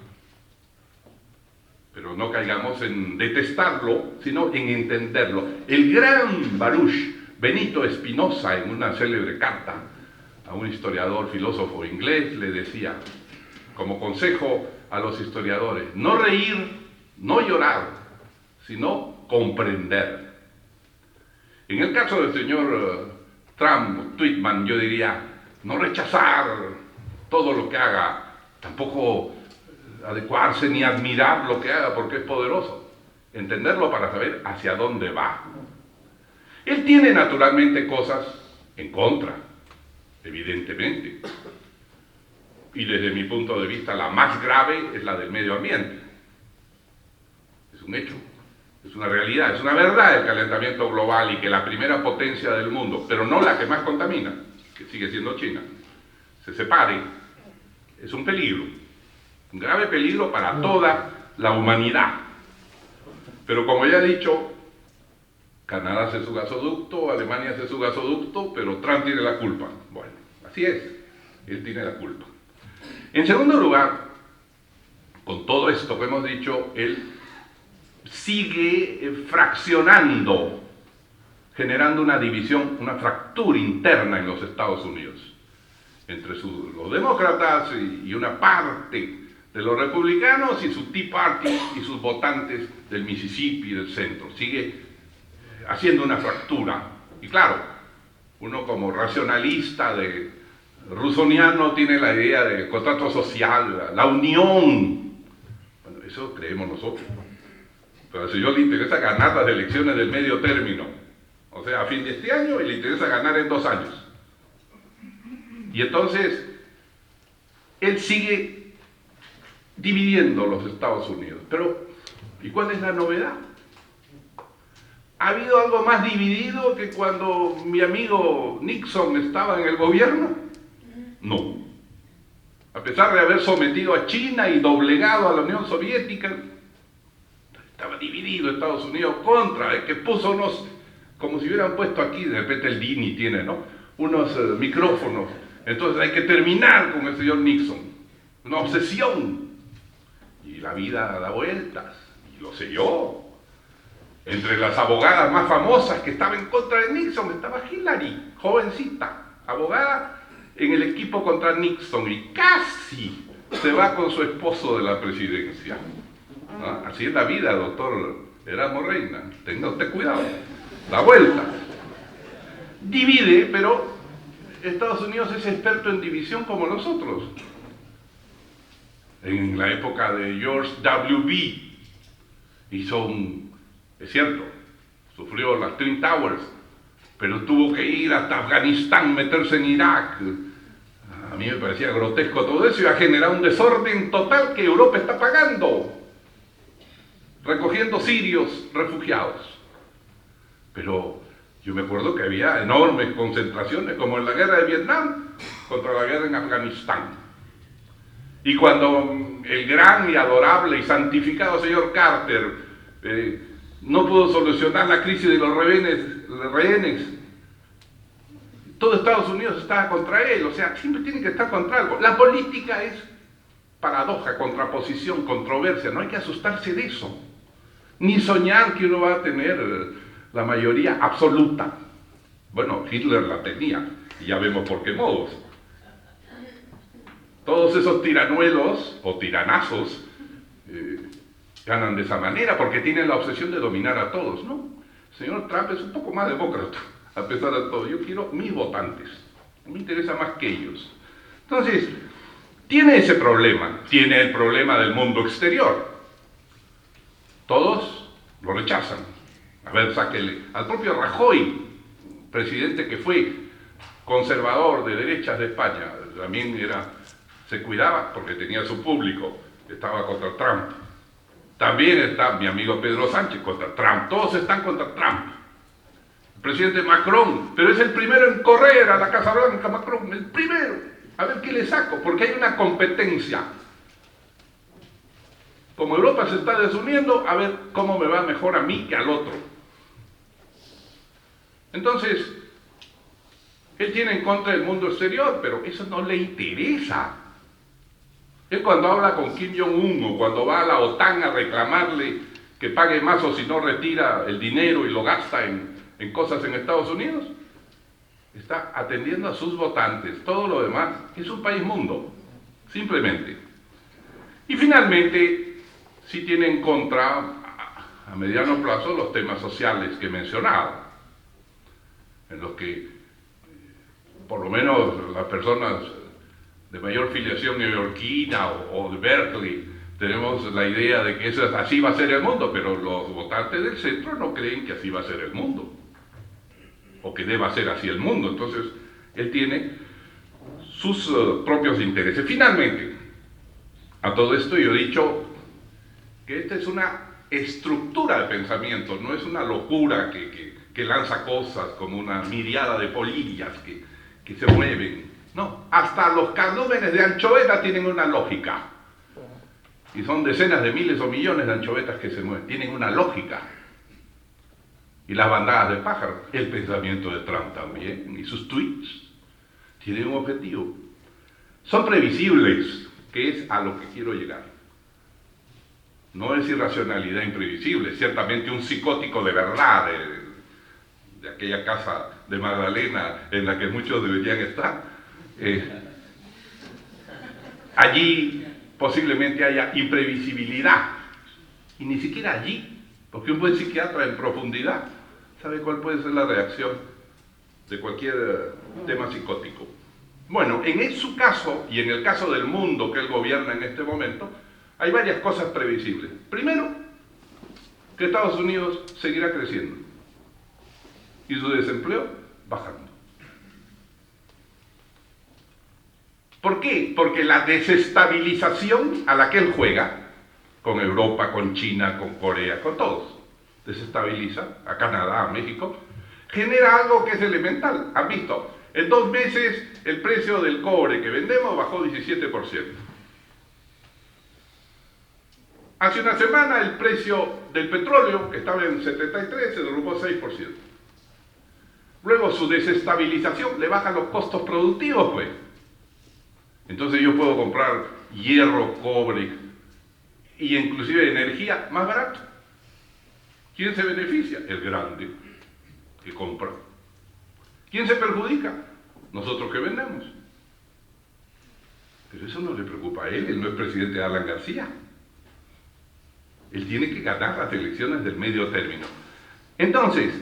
Pero no caigamos en detestarlo, sino en entenderlo. El gran Baruch Benito Espinosa, en una célebre carta a un historiador, filósofo inglés, le decía, como consejo a los historiadores, no reír, no llorar, sino comprender. En el caso del señor Trump, Tweetman, yo diría, no rechazar todo lo que haga, tampoco adecuarse ni admirar lo que haga porque es poderoso, entenderlo para saber hacia dónde va. Él tiene naturalmente cosas en contra, evidentemente, y desde mi punto de vista la más grave es la del medio ambiente. Es un hecho, es una realidad, es una verdad el calentamiento global, y que la primera potencia del mundo, pero no la que más contamina, que sigue siendo China, se separe, es un peligro. un grave peligro para toda la humanidad. Pero como ya he dicho, Canadá hace su gasoducto, Alemania hace su gasoducto, pero Trump tiene la culpa. Bueno, así es, él tiene la culpa. En segundo lugar, con todo esto que hemos dicho, él sigue fraccionando, generando una división, una fractura interna en los Estados Unidos, entre los demócratas y una parte de los republicanos y su Tea Party y sus votantes del Mississippi y del centro. Sigue haciendo una fractura. Y claro, uno como racionalista rusoniano tiene la idea del contrato social, la unión. Bueno, eso creemos nosotros. Pero al señor le interesa ganar las elecciones del medio término, o sea, a fin de este año, y le interesa ganar en 2 años. Y entonces, él sigue dividiendo los Estados Unidos. Pero, ¿y cuál es la novedad? ¿Ha habido algo más dividido que cuando mi amigo Nixon estaba en el gobierno? No. A pesar de haber sometido a China y doblegado a la Unión Soviética, estaba dividido Estados Unidos contra, el que puso unos, como si hubieran puesto aquí, de repente el Dini tiene, ¿no?, unos micrófonos. Entonces hay que terminar con el señor Nixon. Una obsesión. Y la vida da vueltas, y lo sé yo. Entre las abogadas más famosas que estaban en contra de Nixon estaba Hillary, jovencita, abogada en el equipo contra Nixon, y casi se va con su esposo de la presidencia. ¿Ah? Así es la vida, doctor Erasmo Reina, tenga usted cuidado, la vuelta. Divide, pero Estados Unidos es experto en división como nosotros. En la época de George W. hizo es cierto, sufrió las Twin Towers, pero tuvo que ir hasta Afganistán, meterse en Irak. A mí me parecía grotesco todo eso y ha generado un desorden total que Europa está pagando, recogiendo sirios refugiados. Pero yo me acuerdo que había enormes concentraciones, como en la guerra de Vietnam, contra la guerra en Afganistán. Y cuando el gran y adorable y santificado señor Carter no pudo solucionar la crisis de los rehenes, todo Estados Unidos estaba contra él. O sea, siempre tienen que estar contra algo. La política es paradoja, contraposición, controversia. No hay que asustarse de eso, ni soñar que uno va a tener la mayoría absoluta. Bueno, Hitler la tenía, y ya vemos por qué modos. Todos esos tiranuelos o tiranazos ganan de esa manera porque tienen la obsesión de dominar a todos, ¿no? El señor Trump es un poco más demócrata, a pesar de todo. Yo quiero mis votantes, me interesa más que ellos. Entonces, tiene ese problema, tiene el problema del mundo exterior. Todos lo rechazan. A ver, sáquele al propio Rajoy, presidente que fue conservador de derechas de España, también se cuidaba porque tenía su público, estaba contra Trump. También está mi amigo Pedro Sánchez contra Trump, todos están contra Trump. El presidente Macron, pero es el primero en correr a la Casa Blanca, Macron, el primero. A ver qué le saco, porque hay una competencia. Como Europa se está desuniendo, a ver cómo me va mejor a mí que al otro. Entonces, él tiene en contra del mundo exterior, pero eso no le interesa. Él cuando habla con Kim Jong-un o cuando va a la OTAN a reclamarle que pague más o si no retira el dinero y lo gasta en cosas en Estados Unidos, está atendiendo a sus votantes. Todo lo demás es un país mundo, simplemente. Y finalmente, sí tiene en contra a mediano plazo los temas sociales que he mencionado, en los que por lo menos las personas de mayor filiación neoyorquina o de Berkeley tenemos la idea de que así va a ser el mundo, pero los votantes del centro no creen que así va a ser el mundo o que deba ser así el mundo. Entonces él tiene sus propios intereses. Finalmente, a todo esto yo he dicho que esta es una estructura de pensamiento, no es una locura que lanza cosas como una miriada de polillas que se mueven. No, hasta los cardúmenes de anchoeta tienen una lógica. Y son decenas de miles o millones de anchovetas que se mueven. Tienen una lógica. Y las bandadas de pájaros, el pensamiento de Trump también, y sus tweets, tienen un objetivo. Son previsibles, que es a lo que quiero llegar. No es irracionalidad imprevisible, ciertamente un psicótico de verdad, de aquella casa de Magdalena en la que muchos deberían estar. Allí posiblemente haya imprevisibilidad, y ni siquiera allí, porque un buen psiquiatra en profundidad sabe cuál puede ser la reacción de cualquier tema psicótico. Bueno, en su caso, y en el caso del mundo que él gobierna en este momento, hay varias cosas previsibles. Primero, que Estados Unidos seguirá creciendo y su desempleo bajando. ¿Por qué? Porque la desestabilización a la que él juega, con Europa, con China, con Corea, con todos, desestabiliza a Canadá, a México, genera algo que es elemental. Han visto, en 2 meses el precio del cobre que vendemos bajó 17%. Hace una semana el precio del petróleo, que estaba en 73, se derrumbó 6%. Luego su desestabilización le baja los costos productivos, pues. Entonces yo puedo comprar hierro, cobre y inclusive energía más barato. ¿Quién se beneficia? El grande, que compra. ¿Quién se perjudica? Nosotros que vendemos. Pero eso no le preocupa a él no es presidente de Alan García. Él tiene que ganar las elecciones del medio término. Entonces,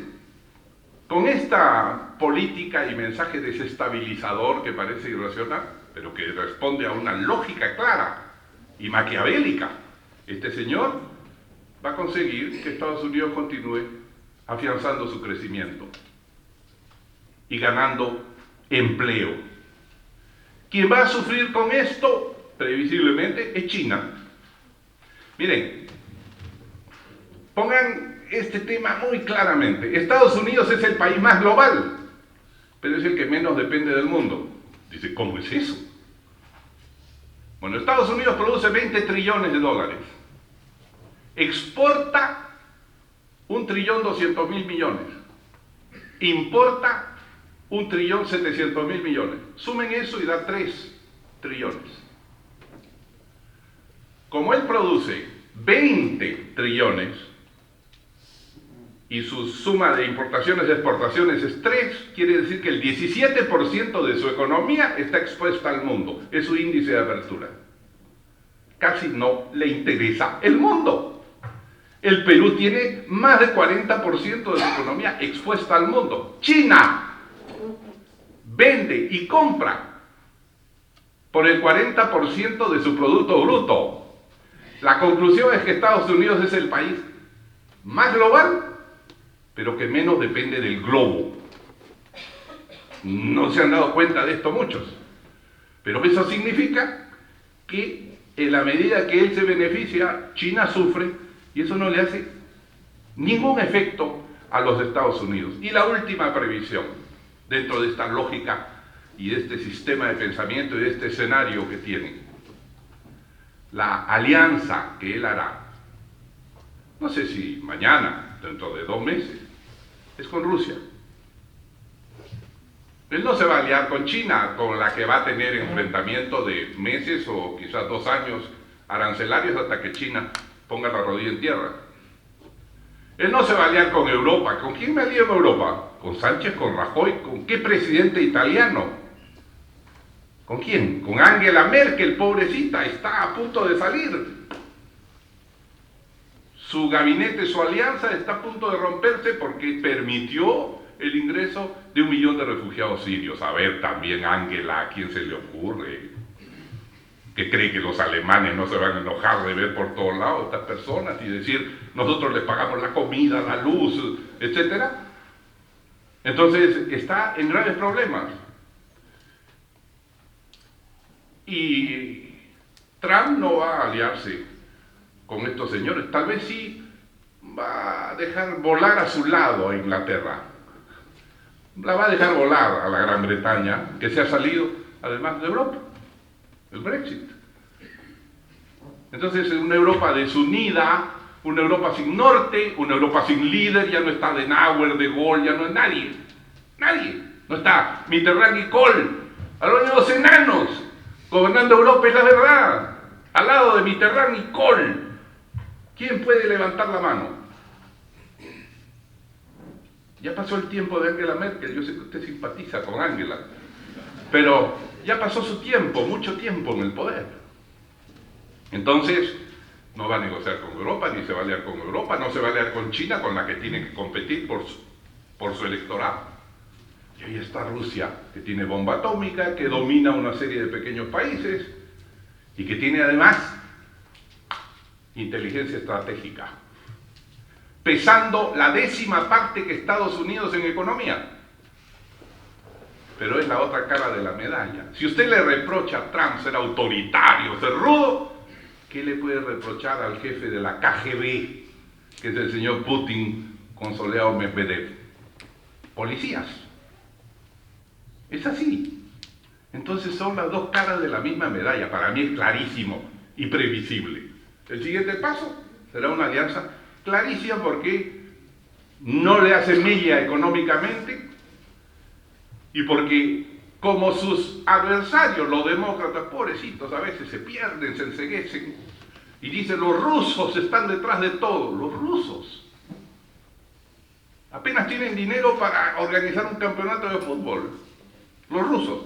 con esta política y mensaje desestabilizador que parece irracional, pero que responde a una lógica clara y maquiavélica, este señor va a conseguir que Estados Unidos continúe afianzando su crecimiento y ganando empleo. Quien va a sufrir con esto, previsiblemente, es China. Miren, pongan este tema muy claramente. Estados Unidos es el país más global, pero es el que menos depende del mundo. Dice, ¿cómo es eso? Bueno, Estados Unidos produce 20 trillones de dólares. Exporta 1.200.000 millones. Importa 1.700.000 millones. Sumen eso y da 3 trillones. Como él produce 20 trillones y su suma de importaciones y exportaciones es 3, quiere decir que el 17% de su economía está expuesta al mundo. Es su índice de apertura. Casi no le interesa el mundo. El Perú tiene más del 40% de su economía expuesta al mundo. China vende y compra por el 40% de su Producto Bruto. La conclusión es que Estados Unidos es el país más global, pero que menos depende del globo. No se han dado cuenta de esto muchos, pero eso significa que en la medida que él se beneficia, China sufre, y eso no le hace ningún efecto a los Estados Unidos. Y la última previsión, dentro de esta lógica y de este sistema de pensamiento y de este escenario que tiene, la alianza que él hará, no sé si mañana, dentro de 2 meses, es con Rusia. Él no se va a aliar con China, con la que va a tener enfrentamiento de meses o quizás 2 años arancelarios hasta que China ponga la rodilla en tierra. Él no se va a aliar con Europa. ¿Con quién me alío en Europa? ¿Con Sánchez, con Rajoy? ¿Con qué presidente italiano? ¿Con quién? Con Angela Merkel, pobrecita, está a punto de salir. Su gabinete, su alianza está a punto de romperse porque permitió el ingreso de 1 millón de refugiados sirios. A ver, también Angela, ¿a quién se le ocurre? ¿Que cree que los alemanes no se van a enojar de ver por todos lados a estas personas y decir, nosotros les pagamos la comida, la luz, etcétera? Entonces, está en graves problemas. Y Trump no va a aliarse con estos señores. Tal vez sí va a dejar volar a su lado a Inglaterra. La va a dejar volar a la Gran Bretaña, que se ha salido además de Europa, el Brexit. Entonces es una Europa desunida, una Europa sin norte, una Europa sin líder. Ya no está Adenauer, De Gaulle, ya no es nadie. Nadie. No está Mitterrand y Kohl, a los únicos enanos gobernando Europa, es la verdad. Al lado de Mitterrand y Kohl, ¿quién puede levantar la mano? Ya pasó el tiempo de Angela Merkel. Yo sé que usted simpatiza con Angela, pero ya pasó su tiempo, mucho tiempo en el poder. Entonces, no va a negociar con Europa, ni se va a aliar con Europa, no se va a aliar con China, con la que tiene que competir por su electorado. Y ahí está Rusia, que tiene bomba atómica, que domina una serie de pequeños países y que tiene además inteligencia estratégica, pesando la 10ª parte que Estados Unidos en economía. Pero es la otra cara de la medalla. Si usted le reprocha a Trump ser autoritario, ser rudo, ¿qué le puede reprochar al jefe de la KGB, que es el señor Putin con Soleado Medvedev? Policías. Es así. Entonces son las dos caras de la misma medalla. Para mí es clarísimo y previsible. El siguiente paso será una alianza clarísima porque no le hace mella económicamente y porque como sus adversarios, los demócratas, pobrecitos, a veces se pierden, se enceguecen y dicen los rusos están detrás de todo. Los rusos apenas tienen dinero para organizar un campeonato de fútbol, los rusos,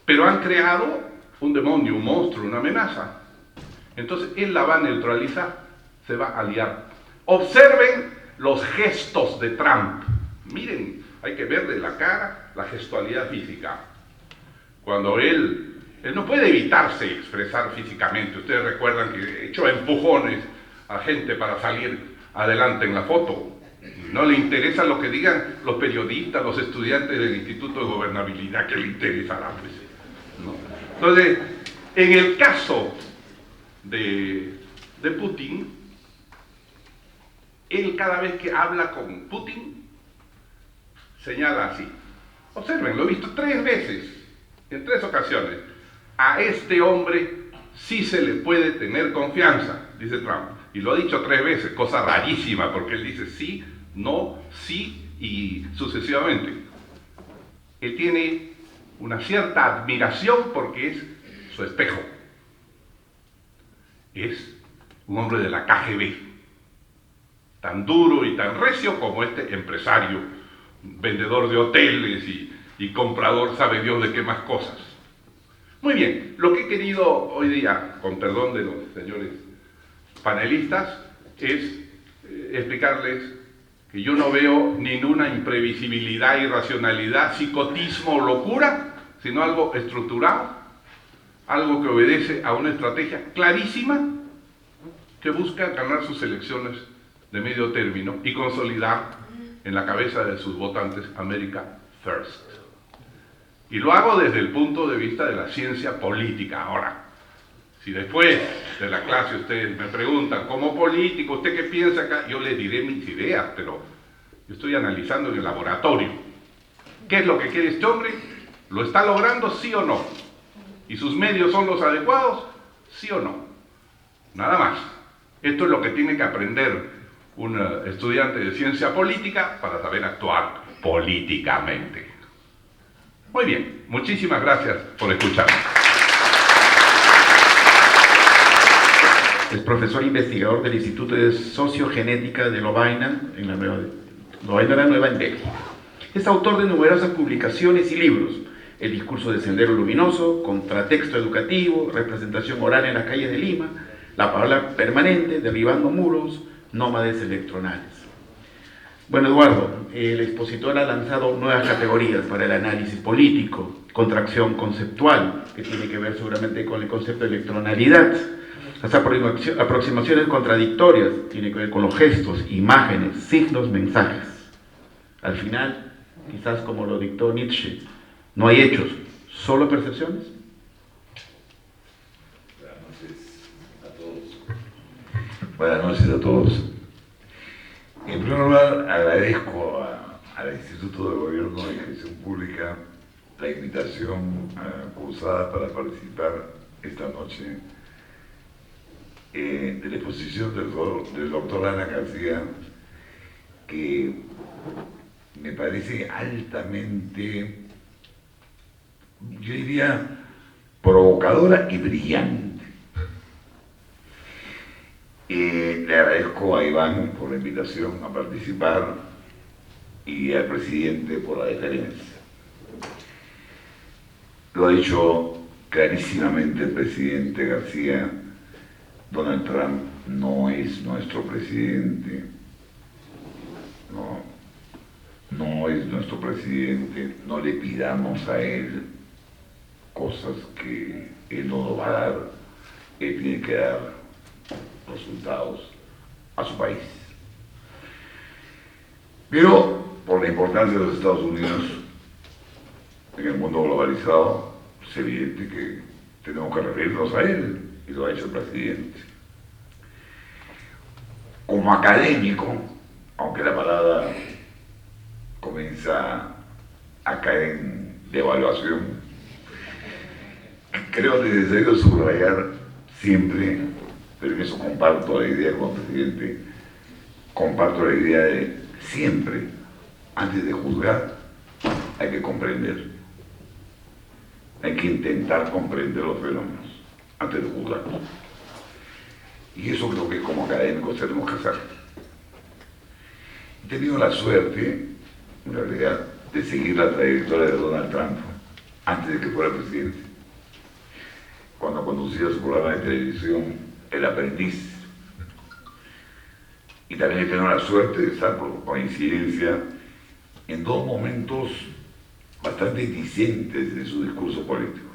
pero han creado un demonio, un monstruo, una amenaza. Entonces él la va a neutralizar, se va a aliar. Observen los gestos de Trump. Miren, hay que verle la cara, la gestualidad física. Cuando él no puede evitarse expresar físicamente. Ustedes recuerdan que echó empujones a gente para salir adelante en la foto. No le interesa lo que digan los periodistas, los estudiantes del Instituto de Gobernabilidad, que le interesará, pues, ¿no? Entonces, en el caso de Putin, él cada vez que habla con Putin, señala así. Observen, lo he visto 3 veces, en 3 ocasiones. A este hombre sí se le puede tener confianza, dice Trump. Y lo ha dicho 3 veces, cosa rarísima, porque él dice sí, no, sí y sucesivamente. Él tiene una cierta admiración porque es su espejo. Es un hombre de la KGB, tan duro y tan recio como este empresario, vendedor de hoteles y comprador sabe Dios de qué más cosas. Muy bien, lo que he querido hoy día, con perdón de los señores panelistas, es explicarles que yo no veo ninguna imprevisibilidad, irracionalidad, psicotismo o locura, sino algo estructurado, algo que obedece a una estrategia clarísima que busca ganar sus elecciones de medio término y consolidar en la cabeza de sus votantes America First. Y lo hago desde el punto de vista de la ciencia política. Ahora, si después de la clase ustedes me preguntan, como político, ¿usted qué piensa acá? Yo les diré mis ideas, pero yo estoy analizando en el laboratorio. ¿Qué es lo que quiere este hombre? ¿Lo está logrando, sí o no? ¿Y sus medios son los adecuados? ¿Sí o no? Nada más. Esto es lo que tiene que aprender un estudiante de ciencia política para saber actuar políticamente. Muy bien, muchísimas gracias por escucharme. Es profesor investigador del Instituto de Sociogenética de Lovaina, en la Nueva en Delhi. Es autor de numerosas publicaciones y libros: El discurso de Sendero Luminoso, Contratexto educativo, Representación oral en las calles de Lima, La palabra permanente, Derribando muros, Nómades electronales. Bueno, Eduardo, el expositor ha lanzado nuevas categorías para el análisis político: contracción conceptual, que tiene que ver seguramente con el concepto de electronalidad; las aproximaciones contradictorias, tiene que ver con los gestos, imágenes, signos, mensajes. Al final, quizás como lo dictó Nietzsche, no hay hechos, solo percepciones. Buenas noches a todos. En primer lugar, agradezco al Instituto de Gobierno de Gestión Pública la invitación cursada para participar esta noche de la exposición del doctor Ana García, que me parece altamente, yo diría, provocadora y brillante. Le agradezco a Iván por la invitación a participar y al presidente por la deferencia. Lo ha dicho clarísimamente el presidente García: Donald Trump no es nuestro presidente, no es nuestro presidente, no le pidamos a él cosas que él no nos va a dar, él tiene que dar resultados a su país. Pero por la importancia de los Estados Unidos en el mundo globalizado, es evidente que tenemos que referirnos a él, y lo ha hecho el presidente. Como académico, aunque la palabra comienza a caer en devaluación, creo necesario subrayar siempre, pero en eso comparto la idea con el presidente, comparto la idea de siempre, antes de juzgar, hay que comprender. Hay que intentar comprender los fenómenos antes de juzgarlos. Y eso creo que como académicos tenemos que hacer. He tenido la suerte, en realidad, de seguir la trayectoria de Donald Trump antes de que fuera presidente. Cuando conducía su programa de televisión, El Aprendiz. Y también he tenido la suerte de estar, por coincidencia, en dos momentos bastante discentes de su discurso político.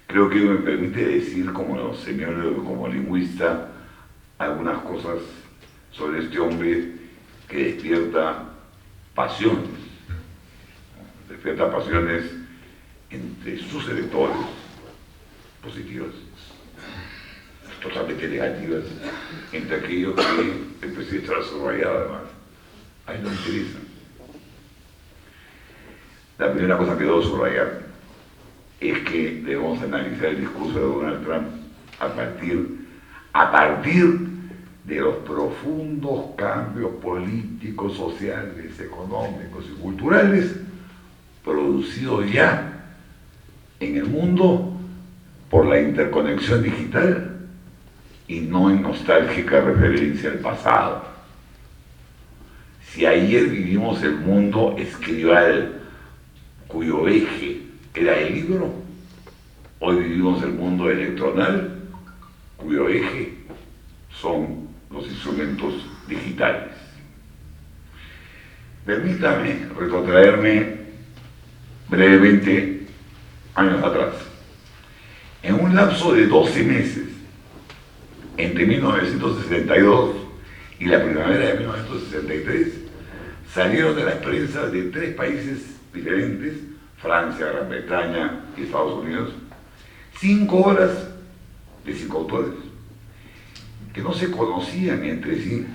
Creo que me permite decir, como señor, como lingüista, algunas cosas sobre este hombre que despierta pasiones entre sus electores, positivas, totalmente negativas, entre aquellos que el presidente ha subrayado además. Ahí no interesa. La primera cosa que debo subrayar es que debemos analizar el discurso de Donald Trump a partir de los profundos cambios políticos, sociales, económicos y culturales producidos ya en el mundo por la interconexión digital y no en nostálgica referencia al pasado. Si ayer vivimos el mundo escribal cuyo eje era el libro, hoy vivimos el mundo electoral cuyo eje son los instrumentos digitales. Permítame retrotraerme brevemente años atrás. En un lapso de 12 meses, entre 1962 y la primavera de 1963, salieron de las prensas de 3 países diferentes, Francia, Gran Bretaña y Estados Unidos, 5 obras de 5 autores que no se conocían entre sí,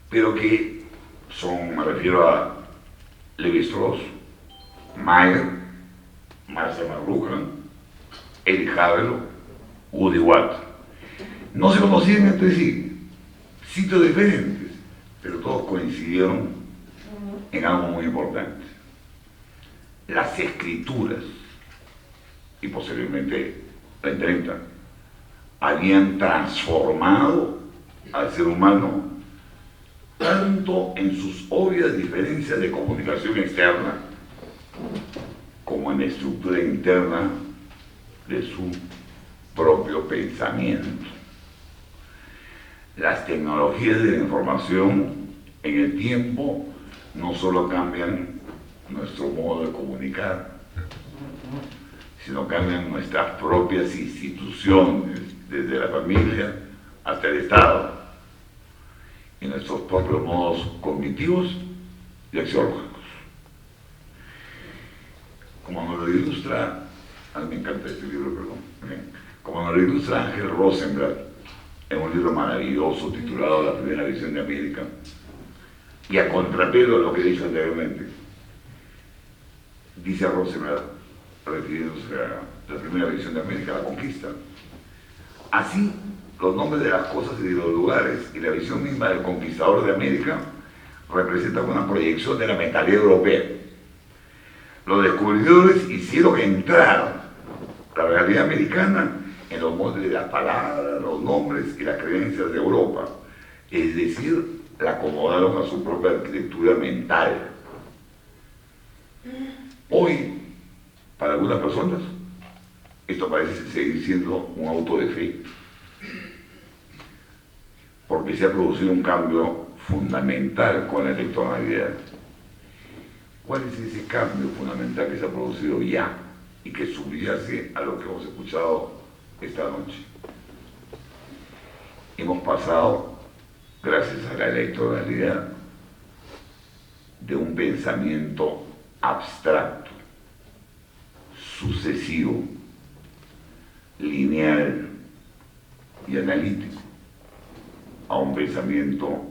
pero que son, me refiero a Lévi-Strauss, Mayer, Marcel McLuhan, Eric Havelock, Woody Watt. No se conocían entre sí, sitios diferentes, pero todos coincidieron en algo muy importante: las escrituras, y posteriormente la imprenta, habían transformado al ser humano tanto en sus obvias diferencias de comunicación externa como en la estructura interna de su propio pensamiento. Las tecnologías de la información en el tiempo no solo cambian nuestro modo de comunicar, sino cambian nuestras propias instituciones, desde la familia hasta el Estado, y nuestros propios modos cognitivos y axiológicos. Como nos lo ilustra, a mí me encanta este libro, perdón, como nos lo ilustra Ángel Rosenberg en un libro maravilloso titulado La Primera Visión de América, y a contrapelo de lo que he dicho anteriormente, dice Rosenberg, refiriéndose la primera visión de América, la conquista. Así, los nombres de las cosas y de los lugares y la visión misma del conquistador de América representan una proyección de la mentalidad europea. Los descubridores hicieron entrar la realidad americana en los moldes de las palabras, los nombres y las creencias de Europa, es decir, la acomodaron a su propia arquitectura mental. Hoy, para algunas personas, esto parece seguir siendo un auto de fe, porque se ha producido un cambio fundamental con la electoralidad. ¿Cuál es ese cambio fundamental que se ha producido ya y que subyace a lo que hemos escuchado esta noche? Hemos pasado, gracias a la electoralidad, de un pensamiento abstracto, sucesivo, lineal y analítico, a un pensamiento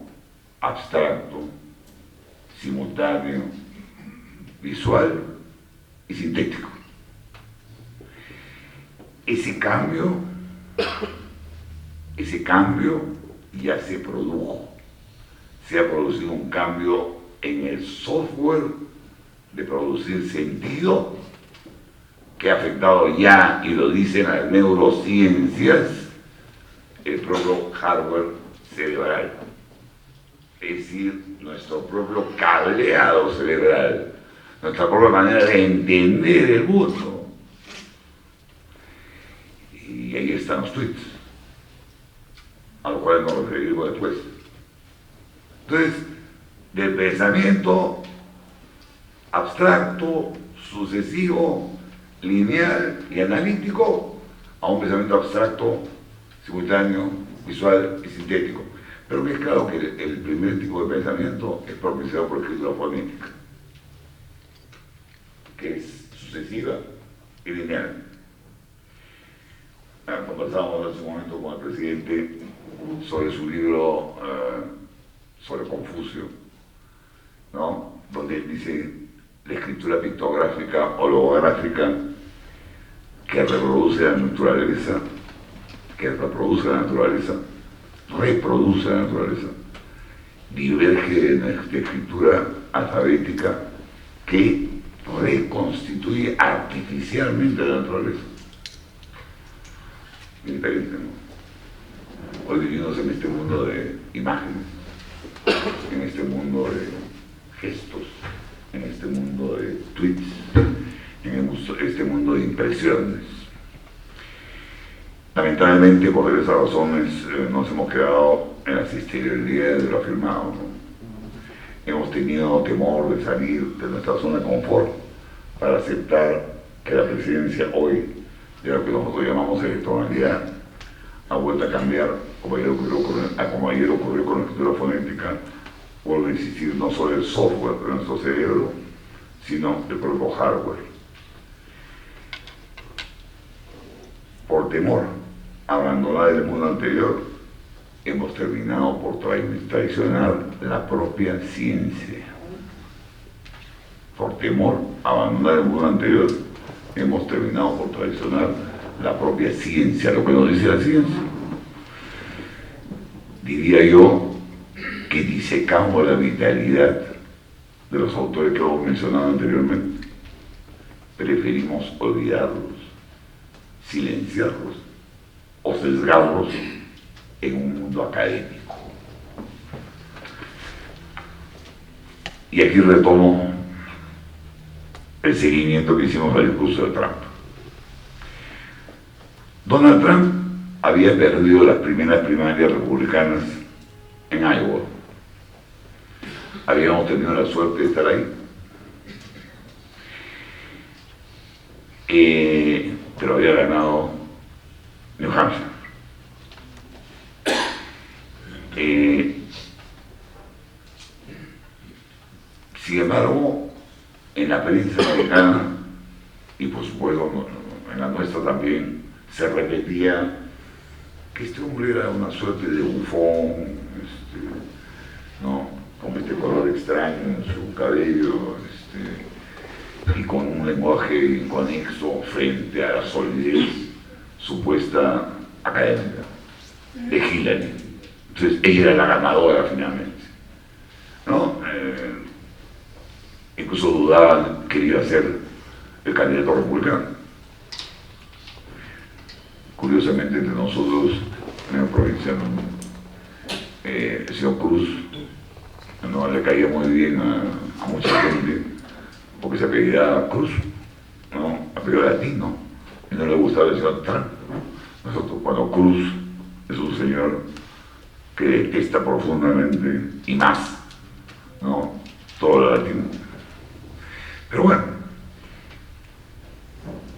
abstracto, simultáneo, visual y sintético. Ese cambio ya se produjo. Se ha producido un cambio en el software de producir sentido que ha afectado ya, y lo dicen las neurociencias, el propio hardware cerebral. Es decir, nuestro propio cableado cerebral, nuestra propia manera de entender el mundo. Y ahí están los tweets, a los cuales nos referiremos después. Entonces, del pensamiento abstracto, sucesivo, lineal y analítico, a un pensamiento abstracto, simultáneo, visual y sintético. Pero que es claro que el primer tipo de pensamiento es propiciado por escritura fonética, que es sucesiva y lineal. Conversábamos hace un momento con el presidente sobre su libro sobre Confucio, ¿no? Donde él dice la escritura pictográfica o logográfica que reproduce la naturaleza, reproduce la naturaleza, diverge de nuestra escritura alfabética que reconstituye artificialmente la naturaleza. Diferente, ¿no? Hoy vivimos en este mundo de imágenes, en este mundo de gestos, en este mundo de tweets, en este mundo de impresiones. Lamentablemente, por esas razones, nos hemos quedado en las exterioridades de lo afirmado, ¿no? Hemos tenido temor de salir de nuestra zona de confort para aceptar que la presidencia hoy, de lo que nosotros llamamos electoralidad, ha vuelto a cambiar, como ayer ocurrió con la escritura fonética. Vuelvo a insistir, no solo el software de nuestro cerebro, sino el propio hardware. Por temor a abandonar el mundo anterior, hemos terminado por traicionar la propia ciencia. Por temor a abandonar el mundo anterior, hemos terminado por traicionar la propia ciencia, lo que nos dice la ciencia. Diría yo que disecamos la vitalidad de los autores que hemos mencionado anteriormente. Preferimos olvidarlos, silenciarlos o sesgarlos en un mundo académico. Y aquí retomo el seguimiento que hicimos al discurso de Trump. Donald Trump había perdido las primeras primarias republicanas en Iowa. Habíamos tenido la suerte de estar ahí. Pero había ganado New Hampshire. Sin embargo, en la prensa americana, y por supuesto en la nuestra también, se repetía que este hombre era una suerte de bufón, ¿no? Con este color extraño en su cabello, y con un lenguaje inconexo frente a la solidez supuesta académica de Hillary. Entonces ella era la ganadora finalmente, ¿no? Incluso dudaban que iba a ser el candidato republicano. Curiosamente, entre nosotros en la provincia, el señor Cruz no le caía muy bien a mucha gente porque se apellidaba Cruz, ¿no? Apellido latino, y no le gustaba el señor Trump. Nosotros, cuando Cruz es un señor que detesta profundamente y más, ¿no?, todo lo latino. Pero bueno,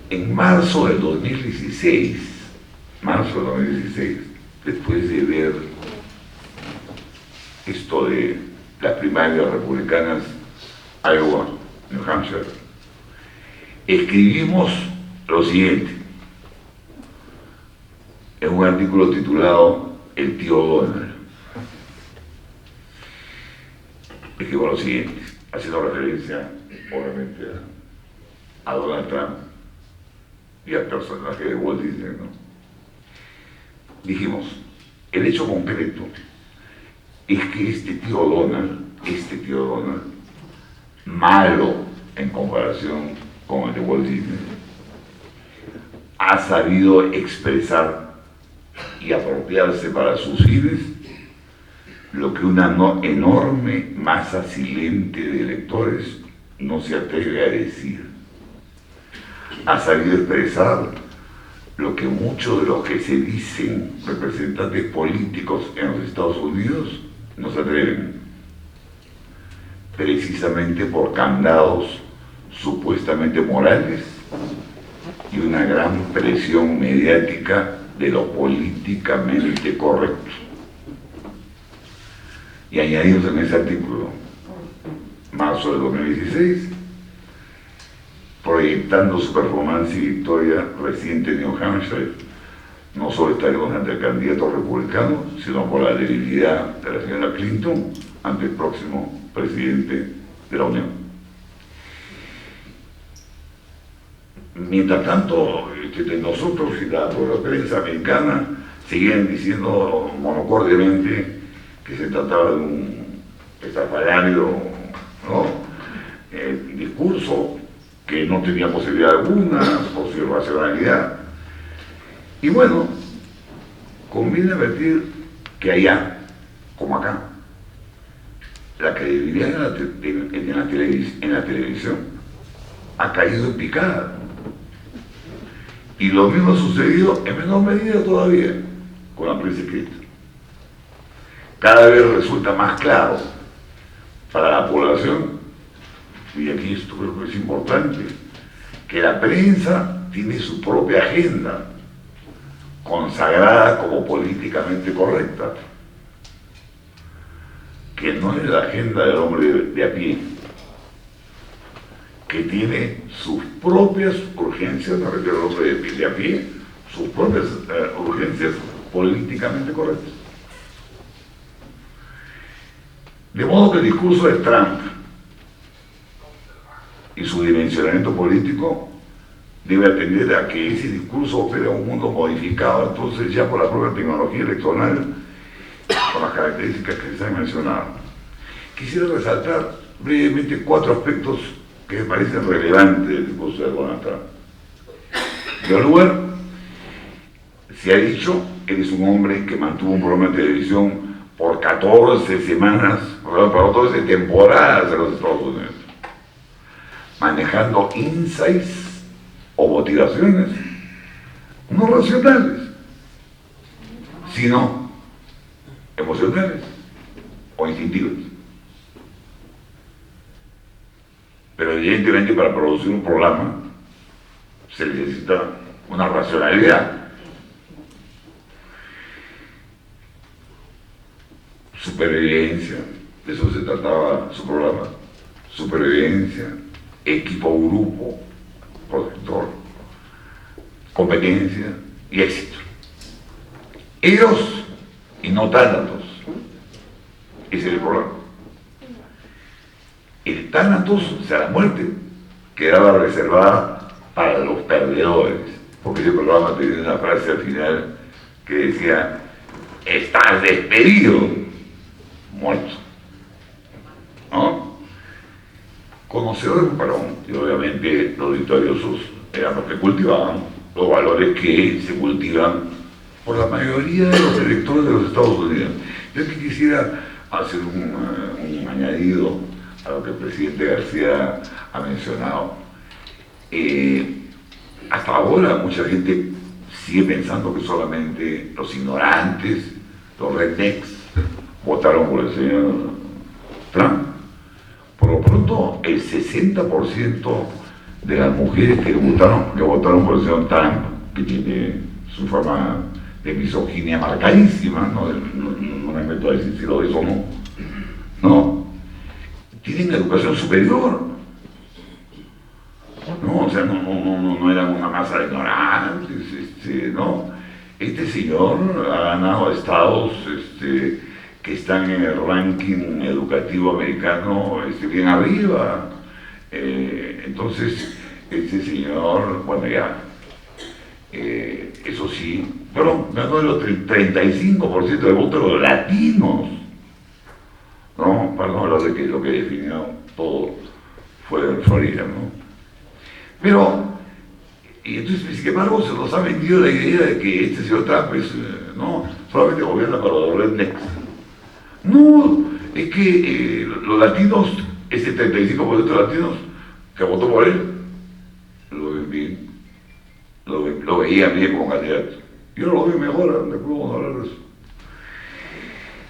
en marzo del 2016, después de ver esto de las primarias republicanas, Iowa, New Hampshire, escribimos lo siguiente en un artículo titulado El tío Donald. Escribimos lo siguiente, haciendo referencia, obviamente, a Donald Trump y al personaje de Walt Disney, ¿no? Dijimos, el hecho concreto es que este tío Donald, malo en comparación con el de Walt Disney, ha sabido expresar y apropiarse para sus fines lo que una enorme masa silente de electores no se atreve a decir. Ha sabido expresar lo que muchos de los que se dicen representantes políticos en los Estados Unidos no se atreven, precisamente por candados supuestamente morales y una gran presión mediática de lo políticamente correcto. Y añadimos en ese artículo, marzo de 2016, proyectando su performance y victoria reciente en New Hampshire, no solo estaremos ante el candidato republicano, sino por la debilidad de la señora Clinton ante el próximo presidente de la Unión. Mientras tanto, nosotros y la prensa americana seguían diciendo monocordiamente que se trataba de un estrafalario, ¿no?, discurso que no tenía posibilidad alguna por su irracionalidad. Y bueno, conviene advertir que allá, como acá, la credibilidad en la televisión ha caído en picada. Y lo mismo ha sucedido en menor medida todavía con la prensa escrita. Cada vez resulta más claro para la población, y aquí esto creo que es importante, que la prensa tiene su propia agenda, consagrada como políticamente correcta, que no es la agenda del hombre de a pie, que tiene sus propias urgencias, me refiero al hombre de a pie, sus propias urgencias políticamente correctas. De modo que el discurso de Trump y su dimensionamiento político debe atender a que ese discurso opera en un mundo modificado entonces ya por la propia tecnología electoral, con las características que se han mencionado. Quisiera resaltar brevemente 4 aspectos que me parecen relevantes del discurso de Donald Trump. En primer lugar, se ha dicho que él es un hombre que mantuvo un programa de televisión por 14 semanas, por 14 temporadas en los Estados Unidos, manejando insights o motivaciones no racionales, sino emocionales o instintivas. Pero evidentemente para producir un programa se necesita una racionalidad. Supervivencia, de eso se trataba su programa. Supervivencia, equipo, grupo, protector, competencia y éxito. Ellos y no tánatos. Ese es el problema. El tánatos, o sea, la muerte, quedaba reservada para los perdedores, porque ese programa tenía una frase al final que decía: estás despedido, muerto, ¿no? Conocedores, perdón, y obviamente los victoriosos eran los que cultivaban los valores que se cultivan por la mayoría de los electores de los Estados Unidos. Yo aquí quisiera hacer un añadido a lo que el presidente García ha mencionado. Hasta ahora mucha gente sigue pensando que solamente los ignorantes, los rednecks, votaron por el señor Trump. Por lo pronto, el 60% de las mujeres que votaron por el señor Trump, que tiene su fama de misoginia marcadísima, no me meto a decir si lo es o no, tienen educación superior. No, o sea, no eran una masa de ignorantes, no. Este señor ha ganado estados que están en el ranking educativo americano bien arriba. Entonces, este señor, bueno, ya, eso sí, pero ganó el 35% de votos de los latinos, ¿no? Para no hablar de que lo que definió todo fue en Florida, ¿no? Pero, y entonces, sin embargo, se nos ha vendido la idea de que este señor Trump no, solamente gobierna para los rednecks. No, es que los latinos, ese 35% de los latinos que votó por él, lo ven bien, lo veían bien como candidato. Yo lo veo mejor, después vamos a hablar de eso.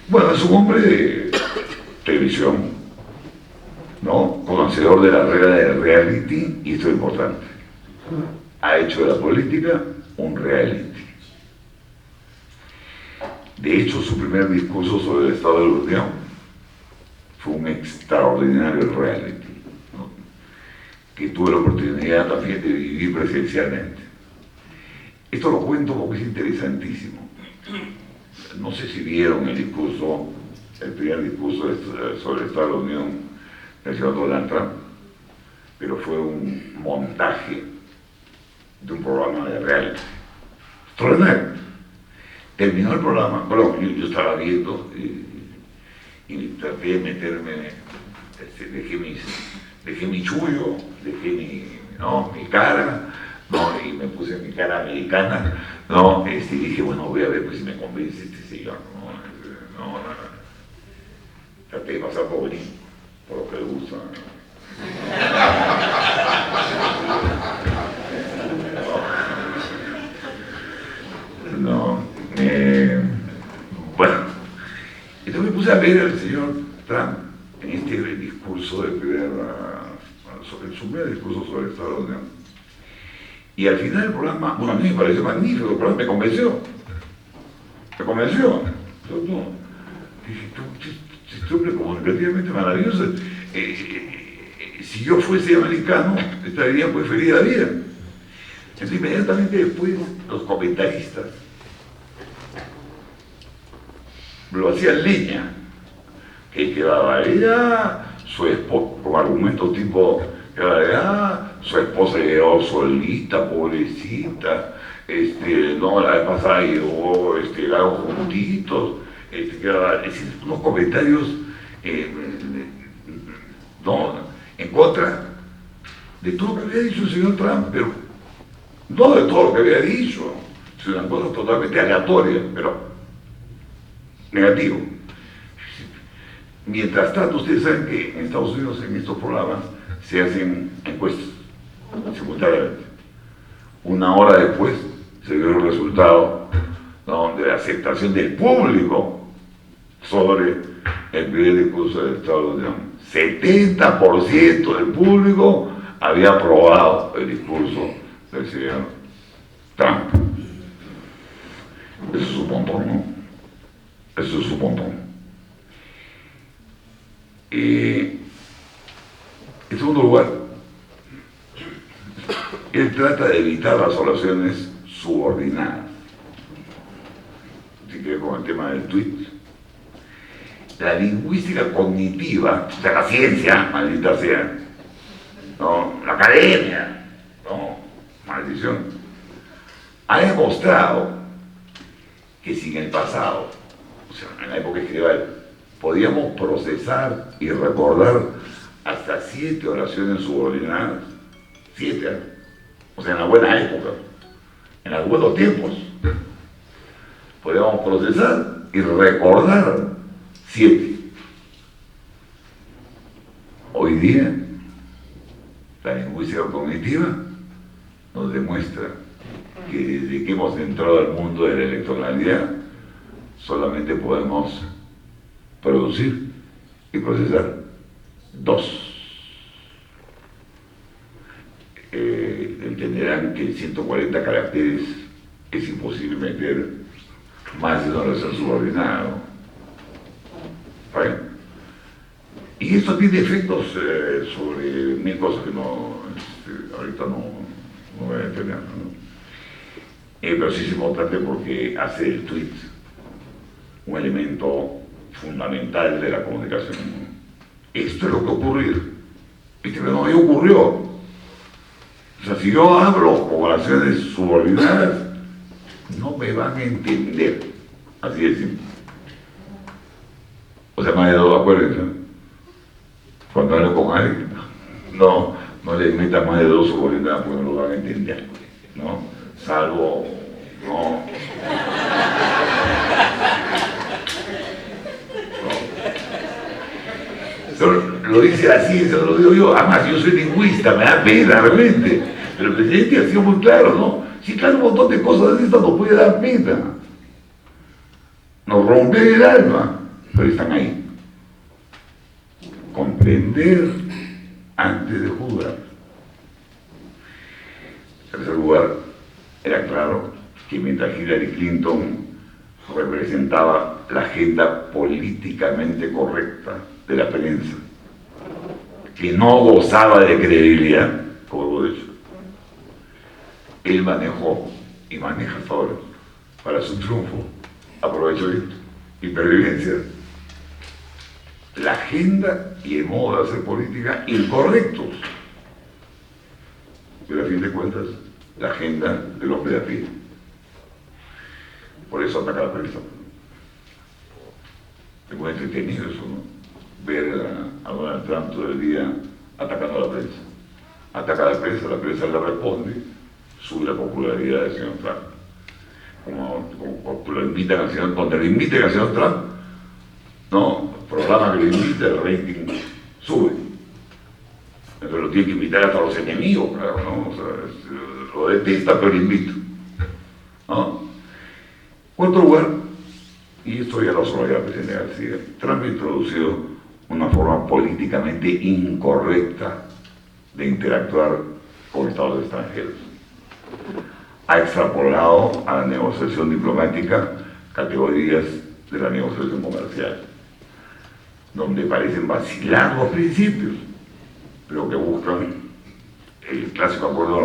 Bueno, es un hombre de televisión, ¿no? Conocedor de la regla del reality, y esto es importante. Ha hecho de la política un reality. De hecho, su primer discurso sobre el Estado de la Unión fue un extraordinario reality, ¿no? Que tuve la oportunidad también de vivir presencialmente. Esto lo cuento porque es interesantísimo. No sé si vieron el primer discurso sobre el Estado de la Unión del señor Donald Trump, pero fue un montaje de un programa de reality extraordinario. Terminó el programa, bueno, yo estaba viendo y traté de meterme, dejé mi chullo, dejé mi cara, y me puse mi cara americana, y dije, bueno, voy a ver pues, si me convence este señor, traté de pasar por bonito, por lo que le gusta. Bueno, entonces me puse a ver al señor Trump en este discurso en su primer discurso sobre el Estado de la Unión. Y al final del programa, bueno, a mí me pareció magnífico, el programa me convenció. Dije, este hombre comunicativamente maravilloso. Si yo fuese americano, estaría pues feliz de la vida. Entonces, inmediatamente después, los comentaristas lo hacían leña, que va a valer, su esposa, con argumentos tipo, su esposa llegó solita, pobrecita, la vez pasada llegó, algo juntitos, es decir, unos comentarios, en contra de todo lo que había dicho el señor Trump, pero no de todo lo que había dicho, sino una cosa totalmente aleatoria, pero negativo. Mientras tanto, ustedes saben que en Estados Unidos en estos programas se hacen encuestas simultáneamente. Una hora después se dio el resultado de la aceptación del público sobre el primer discurso del Estado de la Unión. 70% del público había aprobado el discurso del señor Trump. Eso es un montón, ¿no? Eso es un montón. En segundo lugar, él trata de evitar las oraciones subordinadas. Así que con el tema del tweet, la lingüística cognitiva, o sea, la ciencia, maldita sea, ¿no? La academia, ¿no? Maldición, ha demostrado que si en el pasado, o sea, en la época escribal, podíamos procesar y recordar hasta 7 oraciones subordinadas, 7, ¿eh? O sea, en la buena época, en los buenos tiempos, podíamos procesar y recordar 7. Hoy día, la lingüística cognitiva nos demuestra que desde que hemos entrado al mundo de la electronalidad, solamente podemos producir y procesar 2. Entenderán que en 140 caracteres es imposible meter más de una oración subordinada, ¿no? ¿Vale? Y esto tiene efectos sobre 1000 cosas que ahorita no voy a entender, ¿no? Pero sí es importante porque hace el tweet un elemento fundamental de la comunicación. Esto es lo que ocurrió. Este fenómeno ocurrió. O sea, si yo hablo con oraciones subordinadas, no me van a entender. Así es simple. O sea, más de 2, acuérdense. Cuando hablo con alguien, no le metan más de 2 subordinadas porque no lo van a entender, ¿no? Salvo, no. Lo dice la ciencia, no lo digo yo. Además, yo soy lingüista, me da pena realmente. Pero el presidente ha sido muy claro, ¿no? Sí, claro, un montón de cosas de estas nos puede dar pena. Nos rompe el alma, pero están ahí. Comprender antes de juzgar. En tercer lugar, era claro que mientras Hillary Clinton representaba la agenda políticamente correcta de la prensa, que no gozaba de credibilidad, como he dicho, él manejó y maneja hasta ahora para su triunfo, aprovechamiento y pervivencia, la agenda y el modo de hacer política incorrectos, pero a fin de cuentas la agenda del hombre de a pie. Por eso ataca a la prensa. Es muy entretenido eso, ¿no? Ver a Donald Trump todo el día atacando a la prensa. Ataca a la prensa le responde, sube la popularidad del señor Trump. Como lo invitan al señor, cuando le inviten al señor Trump, no, programa que le invita, el rating sube. Entonces lo tiene que invitar hasta los enemigos, claro, ¿no? O sea, lo detesta, pero lo invita, ¿no? Cuarto lugar, y esto ya lo subrayó el presidente García, Trump ha introducido una forma políticamente incorrecta de interactuar con estados extranjeros. Ha extrapolado a la negociación diplomática categorías de la negociación comercial, donde parecen vacilar los principios, pero que buscan el clásico acuerdo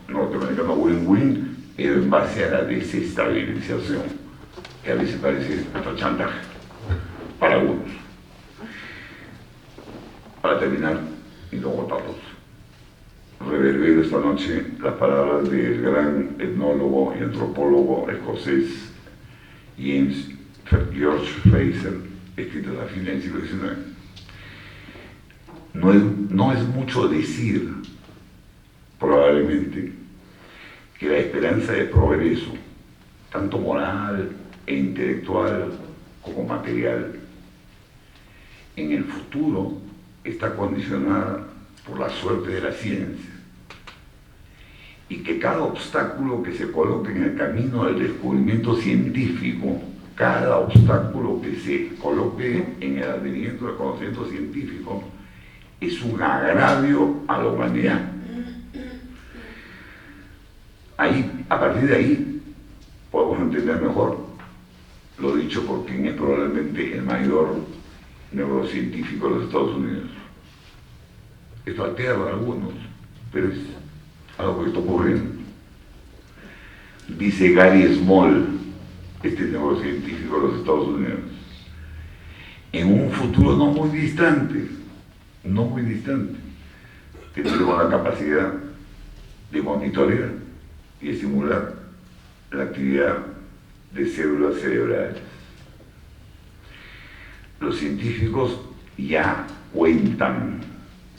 norteamericano win-win, pero en base a la desestabilización, que a veces parece hasta chantaje para algunos. Para terminar, y luego todos, reverbero esta noche las palabras del gran etnólogo y antropólogo escocés George Fraser, escritas a fines del siglo XIX. No es mucho decir, probablemente, que la esperanza de progreso, tanto moral e intelectual como material, en el futuro está condicionada por la suerte de la ciencia, y que cada obstáculo que se coloque en el camino del descubrimiento científico, cada obstáculo que se coloque en el advenimiento del conocimiento científico, es un agravio a la humanidad. Ahí, a partir de ahí, podemos entender mejor lo dicho por quien es probablemente el mayor neurocientífico de los Estados Unidos. Esto aterra a algunos, pero es algo que está ocurriendo. Dice Gary Small, este neurocientífico de los Estados Unidos, en un futuro no muy distante, que tenemos la capacidad de monitorear y estimular la actividad de células cerebrales. Los científicos ya cuentan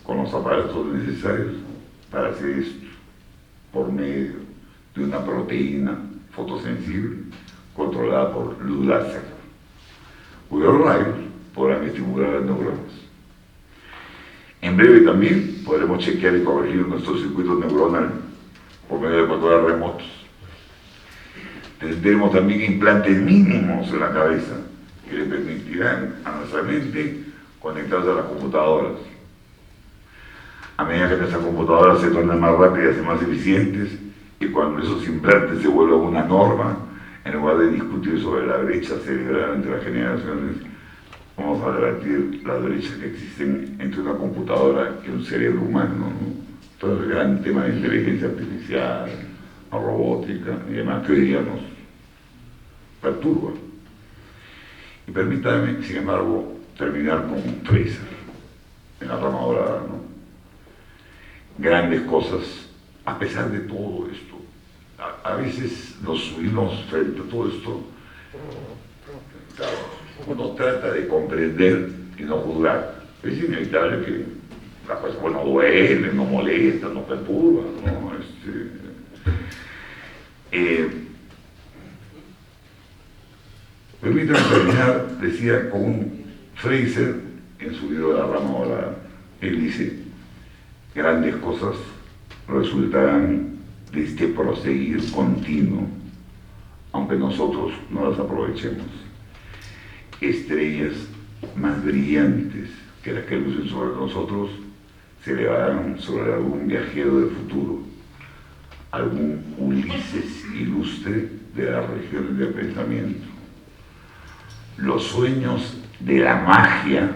con los aparatos necesarios para hacer esto por medio de una proteína fotosensible controlada por luz láser, cuyos rayos podrán estimular las neuronas. En breve también podremos chequear y corregir nuestros circuitos neuronales por medio de controles remotos. Tendremos también implantes mínimos en la cabeza que le permitirán a nuestra mente conectarse a las computadoras. A medida que nuestras computadoras se tornen más rápidas y más eficientes, y cuando esos implantes se vuelvan una norma, en lugar de discutir sobre la brecha cerebral entre las generaciones, vamos a debatir las brechas que existen entre una computadora y un cerebro humano, ¿no? Todo el gran tema de inteligencia artificial, la robótica y demás que hoy día nos perturba. Y permítame, sin embargo, terminar con Fraser, en la rama dorada, ¿no? Grandes cosas, a pesar de todo esto. A veces nos subimos frente a todo esto. Claro, uno trata de comprender y no juzgar. Es inevitable que las cosas no duelen, no molestan, no perturban, ¿no? Permítame terminar, decía, con un Fraser en su libro de la rama dorada. Él dice: grandes cosas resultarán de este proseguir continuo, aunque nosotros no las aprovechemos. Estrellas más brillantes que las que lucen sobre nosotros se elevarán sobre algún viajero del futuro, algún Ulises ilustre de las regiones del pensamiento. Los sueños de la magia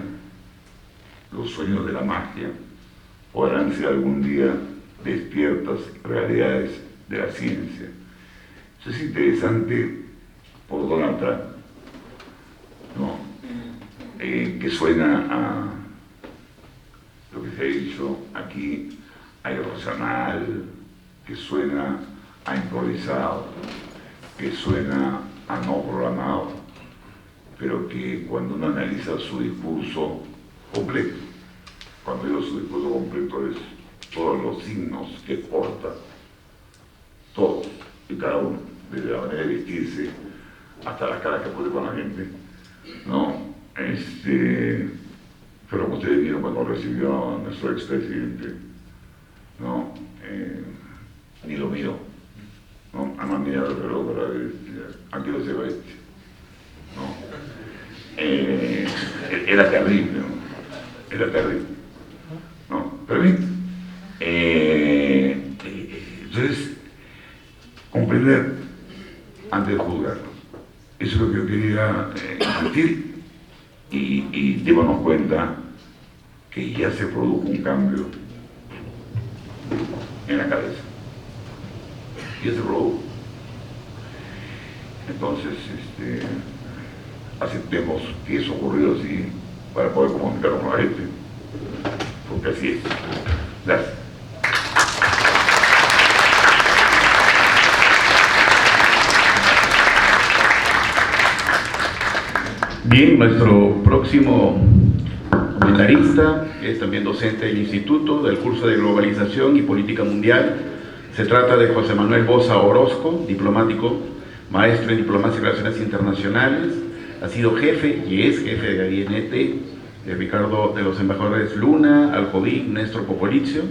podrán ser algún día despiertas realidades de la ciencia. Eso es interesante por Donald Trump, ¿no? Que suena a lo que se ha dicho aquí, a irracional, que suena a improvisado, que suena a no programado, pero que cuando uno analiza su discurso completo, cuando digo su discurso completo es todos los signos que porta, todos y cada uno, desde la manera de vestirse hasta las caras que pone con la gente, ¿no? Pero como ustedes vieron cuando recibió a nuestro expresidente, ¿no? Ni lo miró, ¿no? A más mirado el reloj para ver a qué hora se va este, ¿no? Era terrible, ¿no? Era terrible, ¿no? Pero bien, entonces, comprender antes de juzgar. Eso es lo que yo quería compartir y démonos cuenta que ya se produjo un cambio en la cabeza. Ya se produjo. Entonces, aceptemos que eso ocurrió así para poder comunicarnos con la gente, porque así es. Gracias. Bien, nuestro próximo comentarista es también docente del Instituto del curso de Globalización y Política Mundial. Se trata de José Manuel Boza Orozco, diplomático, maestro en Diplomacia y Relaciones Internacionales. Ha sido jefe y es jefe de gabinete de Ricardo, de los embajadores Luna, Aljovín, Néstor Popolizio.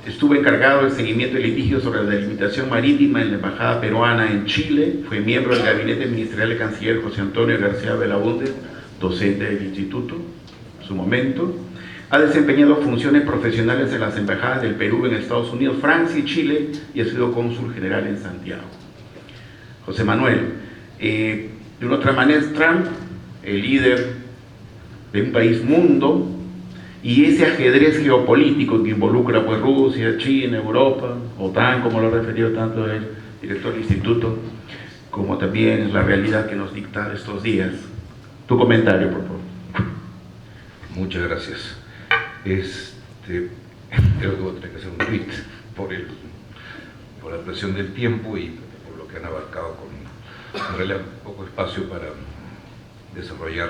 Estuvo encargado del seguimiento de litigios sobre la delimitación marítima en la Embajada Peruana en Chile. Fue miembro del gabinete ministerial del canciller José Antonio García Belaúnde, docente del instituto en su momento. Ha desempeñado funciones profesionales en las embajadas del Perú en Estados Unidos, Francia y Chile, y ha sido cónsul general en Santiago. José Manuel, de una otra manera es Trump, el líder de un país mundo, y ese ajedrez geopolítico que involucra pues Rusia, China, Europa, OTAN, como lo ha referido tanto el director del instituto, como también la realidad que nos dicta estos días. Tu comentario, por favor. Muchas gracias. creo que voy a tener que hacer un tweet por la presión del tiempo y por lo que han abarcado con en realidad poco espacio para desarrollar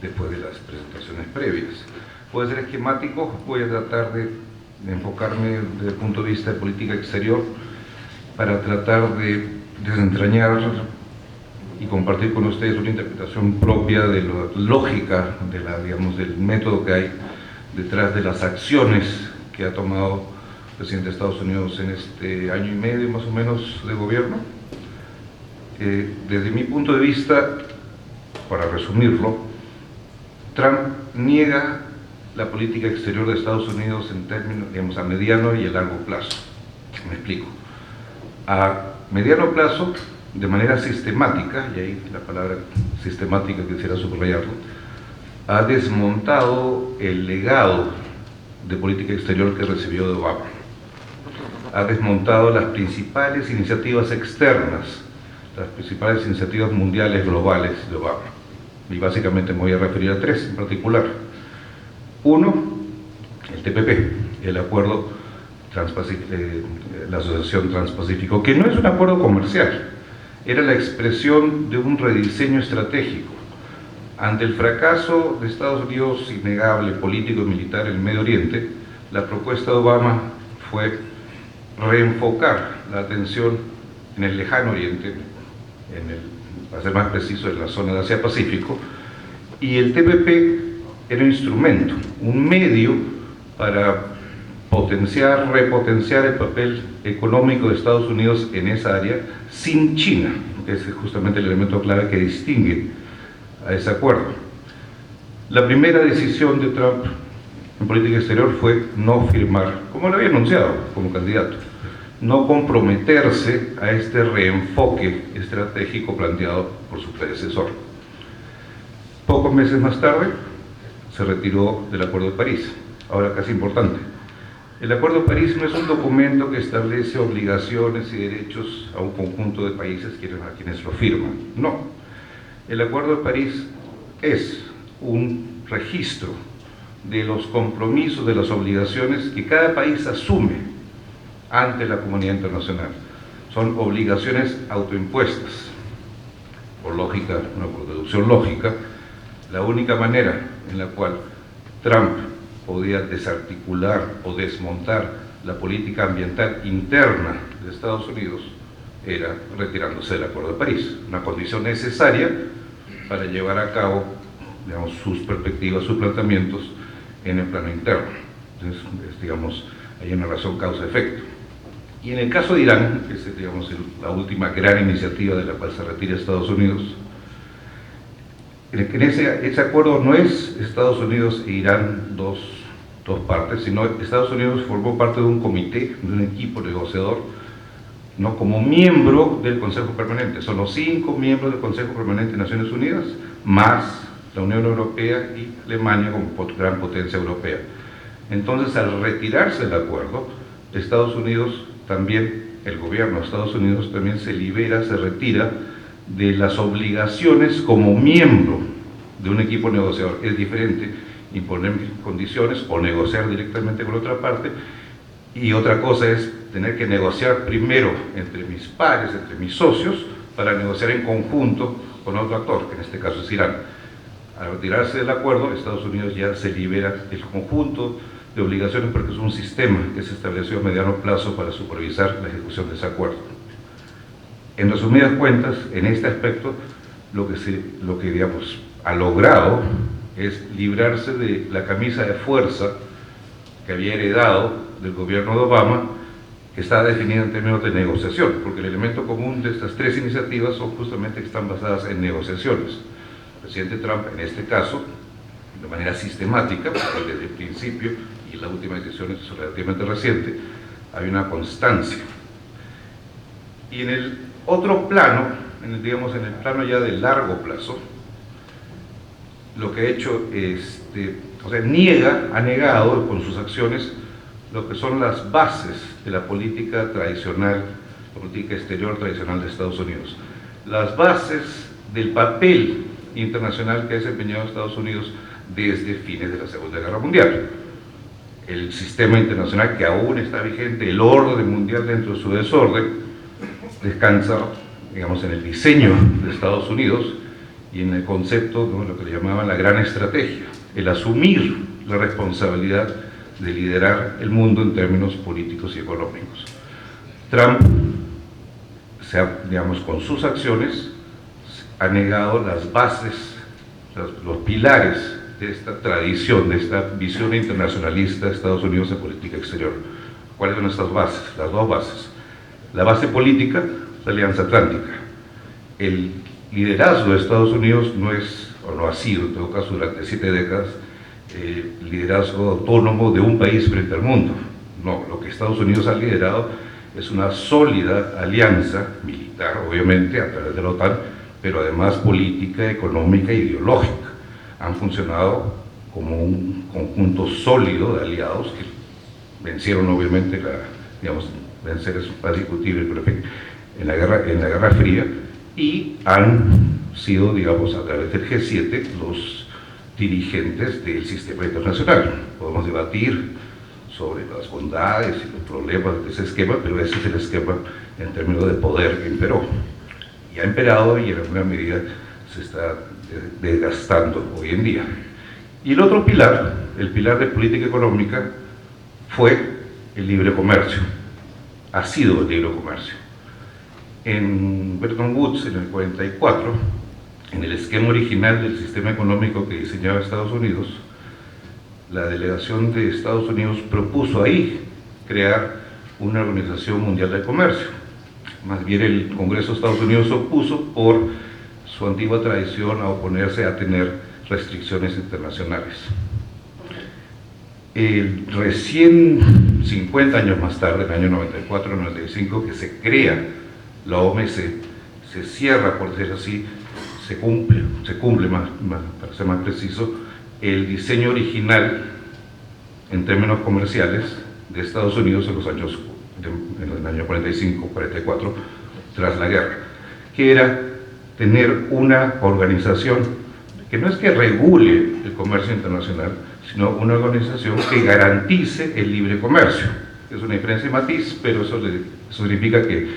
después de las presentaciones previas. Puede ser esquemático, voy a tratar de enfocarme desde el punto de vista de política exterior para tratar de desentrañar y compartir con ustedes una interpretación propia de la lógica, del método que hay detrás de las acciones que ha tomado el presidente de Estados Unidos en este año y medio más o menos de gobierno. Desde mi punto de vista, para resumirlo, Trump niega la política exterior de Estados Unidos en términos, digamos, a mediano y a largo plazo. Me explico. A mediano plazo, de manera sistemática, y ahí la palabra sistemática quisiera subrayarlo, ha desmontado el legado de política exterior que recibió de Obama. Ha desmontado las principales iniciativas externas, las principales iniciativas mundiales globales de Obama. Y básicamente me voy a referir a tres en particular. Uno, el TPP, el acuerdo la Asociación Transpacífico, que no es un acuerdo comercial, era la expresión de un rediseño estratégico. Ante el fracaso de Estados Unidos innegable, político y militar en el Medio Oriente, la propuesta de Obama fue reenfocar la atención en el lejano Oriente, para ser más preciso, en la zona de Asia-Pacífico, y el TPP era un instrumento, un medio para repotenciar el papel económico de Estados Unidos en esa área sin China, que es justamente el elemento clave que distingue a ese acuerdo. La primera decisión de Trump en política exterior fue no firmar, como lo había anunciado como candidato, no comprometerse a este reenfoque estratégico planteado por su predecesor. Pocos meses más tarde se retiró del Acuerdo de París. Ahora, casi importante, el Acuerdo de París no es un documento que establece obligaciones y derechos a un conjunto de países a quienes lo firman. No. El Acuerdo de París es un registro de los compromisos, de las obligaciones que cada país asume ante la comunidad internacional. Son obligaciones autoimpuestas. Por lógica, por deducción lógica, la única manera en la cual Trump podía desarticular o desmontar la política ambiental interna de Estados Unidos era retirándose del Acuerdo de París, una condición necesaria para llevar a cabo, digamos, sus perspectivas, sus planteamientos en el plano interno. Entonces, digamos, hay una relación causa-efecto. Y en el caso de Irán, que es, digamos, la última gran iniciativa de la cual se retira Estados Unidos, en ese acuerdo no es Estados Unidos e Irán dos partes, sino Estados Unidos formó parte de un comité, de un equipo negociador, no como miembro del Consejo Permanente. Son los 5 miembros del Consejo Permanente de Naciones Unidas, más la Unión Europea y Alemania como gran potencia europea. Entonces, al retirarse del acuerdo, Estados Unidos también, el gobierno de Estados Unidos también se retira de las obligaciones como miembro de un equipo negociador. Es diferente imponer condiciones o negociar directamente con otra parte, y otra cosa es tener que negociar primero entre mis pares, entre mis socios, para negociar en conjunto con otro actor, que en este caso es Irán. Al retirarse del acuerdo, Estados Unidos ya se libera del conjunto de obligaciones, porque es un sistema que se estableció a mediano plazo para supervisar la ejecución de ese acuerdo. En resumidas cuentas, en este aspecto, lo que digamos, ha logrado es librarse de la camisa de fuerza que había heredado del gobierno de Obama, que está definida en términos de negociación, porque el elemento común de estas 3 iniciativas son justamente que están basadas en negociaciones. El presidente Trump, en este caso, de manera sistemática, porque desde el principio, y la última decisión es relativamente reciente, hay una constancia. Y en el otro plano, digamos en el plano ya de largo plazo, lo que ha hecho, ha negado con sus acciones lo que son las bases de la política tradicional, la política exterior tradicional de Estados Unidos. Las bases del papel internacional que ha desempeñado Estados Unidos desde fines de la Segunda Guerra Mundial. el sistema internacional que aún está vigente, el orden mundial dentro de su desorden, descansa, digamos, en el diseño de Estados Unidos y en el concepto, ¿no?, lo que le llamaban la gran estrategia, el asumir la responsabilidad de liderar el mundo en términos políticos y económicos. Trump, digamos, con sus acciones, ha negado las bases, los pilares de esta tradición, de esta visión internacionalista de Estados Unidos en política exterior. ¿Cuáles son estas bases? Las dos bases. La base política, la Alianza Atlántica. El liderazgo de Estados Unidos no es, o no ha sido, en todo caso, durante 7 décadas, liderazgo autónomo de un país frente al mundo. No, lo que Estados Unidos ha liderado es una sólida alianza militar, obviamente, a través de la OTAN, pero además política, económica e ideológica. Han funcionado como un conjunto sólido de aliados que vencieron, obviamente, vencer es más discutible, pero en la Guerra Fría, y han sido, digamos, a través del G7, los dirigentes del sistema internacional. Podemos debatir sobre las bondades y los problemas de ese esquema, pero ese es el esquema en términos de poder que imperó. Y ha imperado y en alguna medida se está desgastando hoy en día. Y el otro pilar, el pilar de política económica, fue el libre comercio. Ha sido el libre comercio. En Bretton Woods, en el 44, en el esquema original del sistema económico que diseñaba Estados Unidos, la delegación de Estados Unidos propuso ahí crear una Organización Mundial del Comercio. Más bien el Congreso de Estados Unidos se opuso por su antigua tradición a oponerse a tener restricciones internacionales. Recién 50 años más tarde, en el año 94-95, que se crea la OMC, se cierra, por decir así, se cumple más, para ser más preciso, el diseño original en términos comerciales de Estados Unidos en el año 45-44, tras la guerra, que era tener una organización que no es que regule el comercio internacional, sino una organización que garantice el libre comercio. Es una diferencia de matiz, pero eso significa que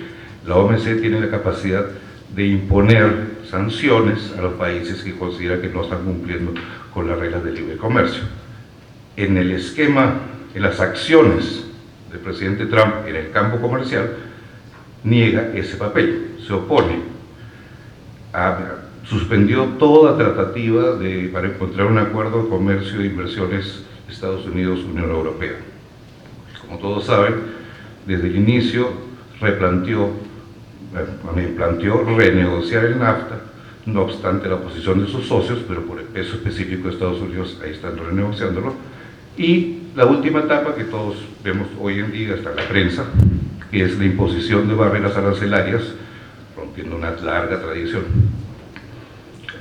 la OMC tiene la capacidad de imponer sanciones a los países que consideran que no están cumpliendo con las reglas del libre comercio. En el esquema, en las acciones del presidente Trump en el campo comercial, niega ese papel, se opone, suspendió toda tratativa para encontrar un acuerdo de comercio e inversiones Estados Unidos-Unión Europea. Como todos saben, desde el inicio planteó renegociar el NAFTA, no obstante la posición de sus socios, pero por el peso específico de Estados Unidos, ahí están renegociándolo. Y la última etapa que todos vemos hoy en día, hasta en la prensa, que es la imposición de barreras arancelarias, rompiendo una larga tradición,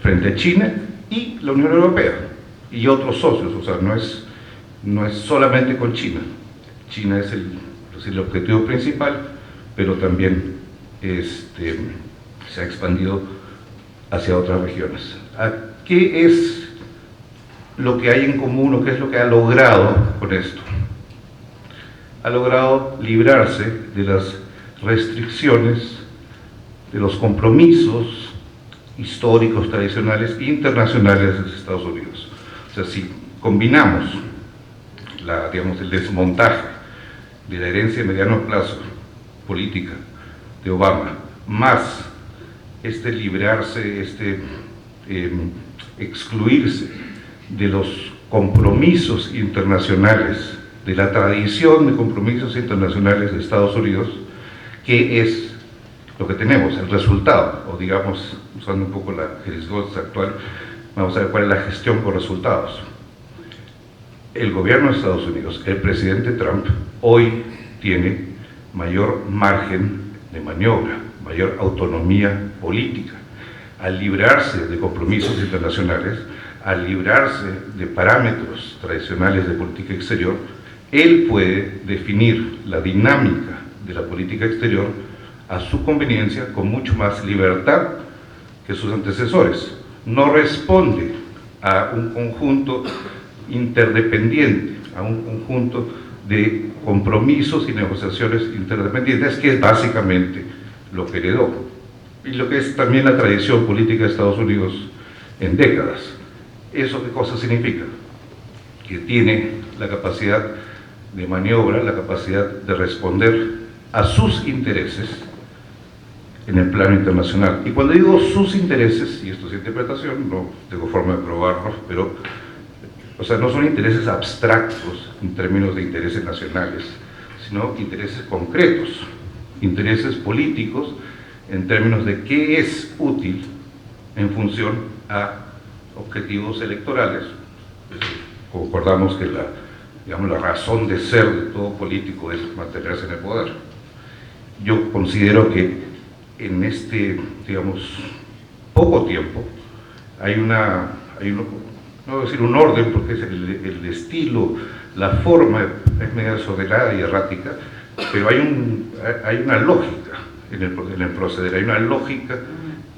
frente a China y la Unión Europea, y otros socios. O sea, no es solamente con China. China es el objetivo principal, pero también se ha expandido hacia otras regiones. ¿Qué es lo que hay en común o qué es lo que ha logrado con esto? Ha logrado librarse de las restricciones, de los compromisos históricos, tradicionales, internacionales de Estados Unidos. O sea, si combinamos el desmontaje de la herencia de mediano plazo política de Obama, más librarse, excluirse de los compromisos internacionales, de la tradición de compromisos internacionales de Estados Unidos, ¿qué es lo que tenemos? El resultado, o digamos, usando un poco la jerigonza actual, vamos a ver cuál es la gestión por resultados. El gobierno de Estados Unidos, el presidente Trump, hoy tiene mayor margen de maniobra, mayor autonomía política, al librarse de compromisos internacionales, al librarse de parámetros tradicionales de política exterior. Él puede definir la dinámica de la política exterior a su conveniencia, con mucho más libertad que sus antecesores. No responde a un conjunto interdependiente, a un conjunto de compromisos y negociaciones interdependientes, que es básicamente lo que heredó, y lo que es también la tradición política de Estados Unidos en décadas. ¿Eso qué cosa significa? Que tiene la capacidad de maniobra, la capacidad de responder a sus intereses en el plano internacional. Y cuando digo sus intereses, y esto es interpretación, no tengo forma de probarlo, pero o sea, no son intereses abstractos en términos de intereses nacionales, sino intereses concretos, intereses políticos en términos de qué es útil en función a objetivos electorales. Concordamos que la razón de ser de todo político es mantenerse en el poder. Yo considero que en este, digamos, poco tiempo hay no voy a decir un orden, porque es el estilo, la forma es medio desordenada y errática, pero hay una lógica en el proceder, hay una lógica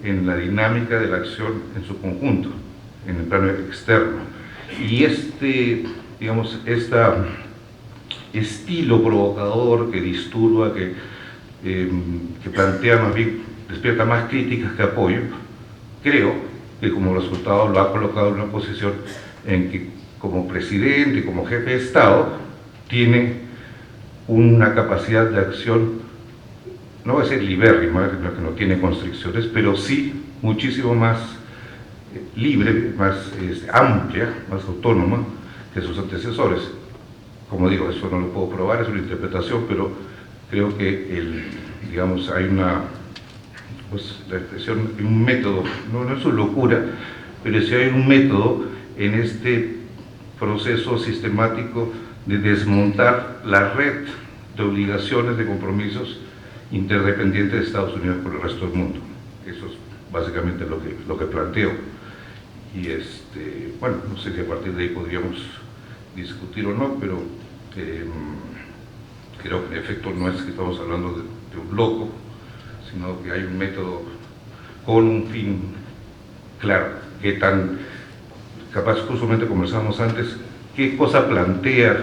en la dinámica de la acción en su conjunto, en el plano externo. Y digamos, estilo provocador que disturba, que plantea más bien, despierta más críticas que apoyo, creo que como resultado lo ha colocado en una posición en que como presidente, como jefe de Estado, tiene una capacidad de acción, no va a ser libérrima, que no tiene constricciones, pero sí muchísimo más libre, más amplia, más autónoma que sus antecesores. Como digo, eso no lo puedo probar, es una interpretación, pero creo que digamos, hay la expresión, un método, no es su locura, pero sí hay un método en este proceso sistemático de desmontar la red de obligaciones, de compromisos interdependientes de Estados Unidos con el resto del mundo. Eso es básicamente lo que planteo. Y bueno, no sé si a partir de ahí podríamos discutir o no, pero creo que en efecto no es que estamos hablando de un loco, sino que hay un método con un fin claro. Qué tan capaz, justamente conversamos antes, qué cosa plantea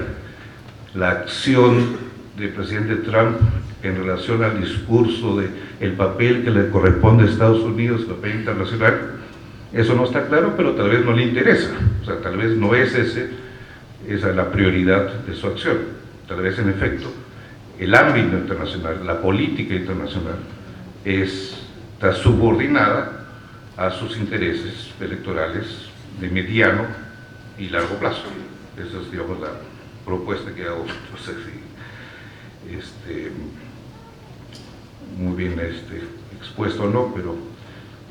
la acción del presidente Trump en relación al discurso del papel que le corresponde a Estados Unidos, el papel internacional. Eso no está claro, pero tal vez no le interesa, o sea, tal vez no es esa es la prioridad de su acción. Tal vez en efecto el ámbito internacional, la política internacional está subordinada a sus intereses electorales de mediano y largo plazo. Esa es, digamos, la propuesta que hago. No sé si muy bien expuesto o no, pero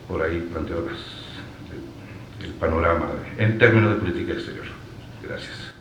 por ahí planteo el panorama en términos de política exterior. Gracias.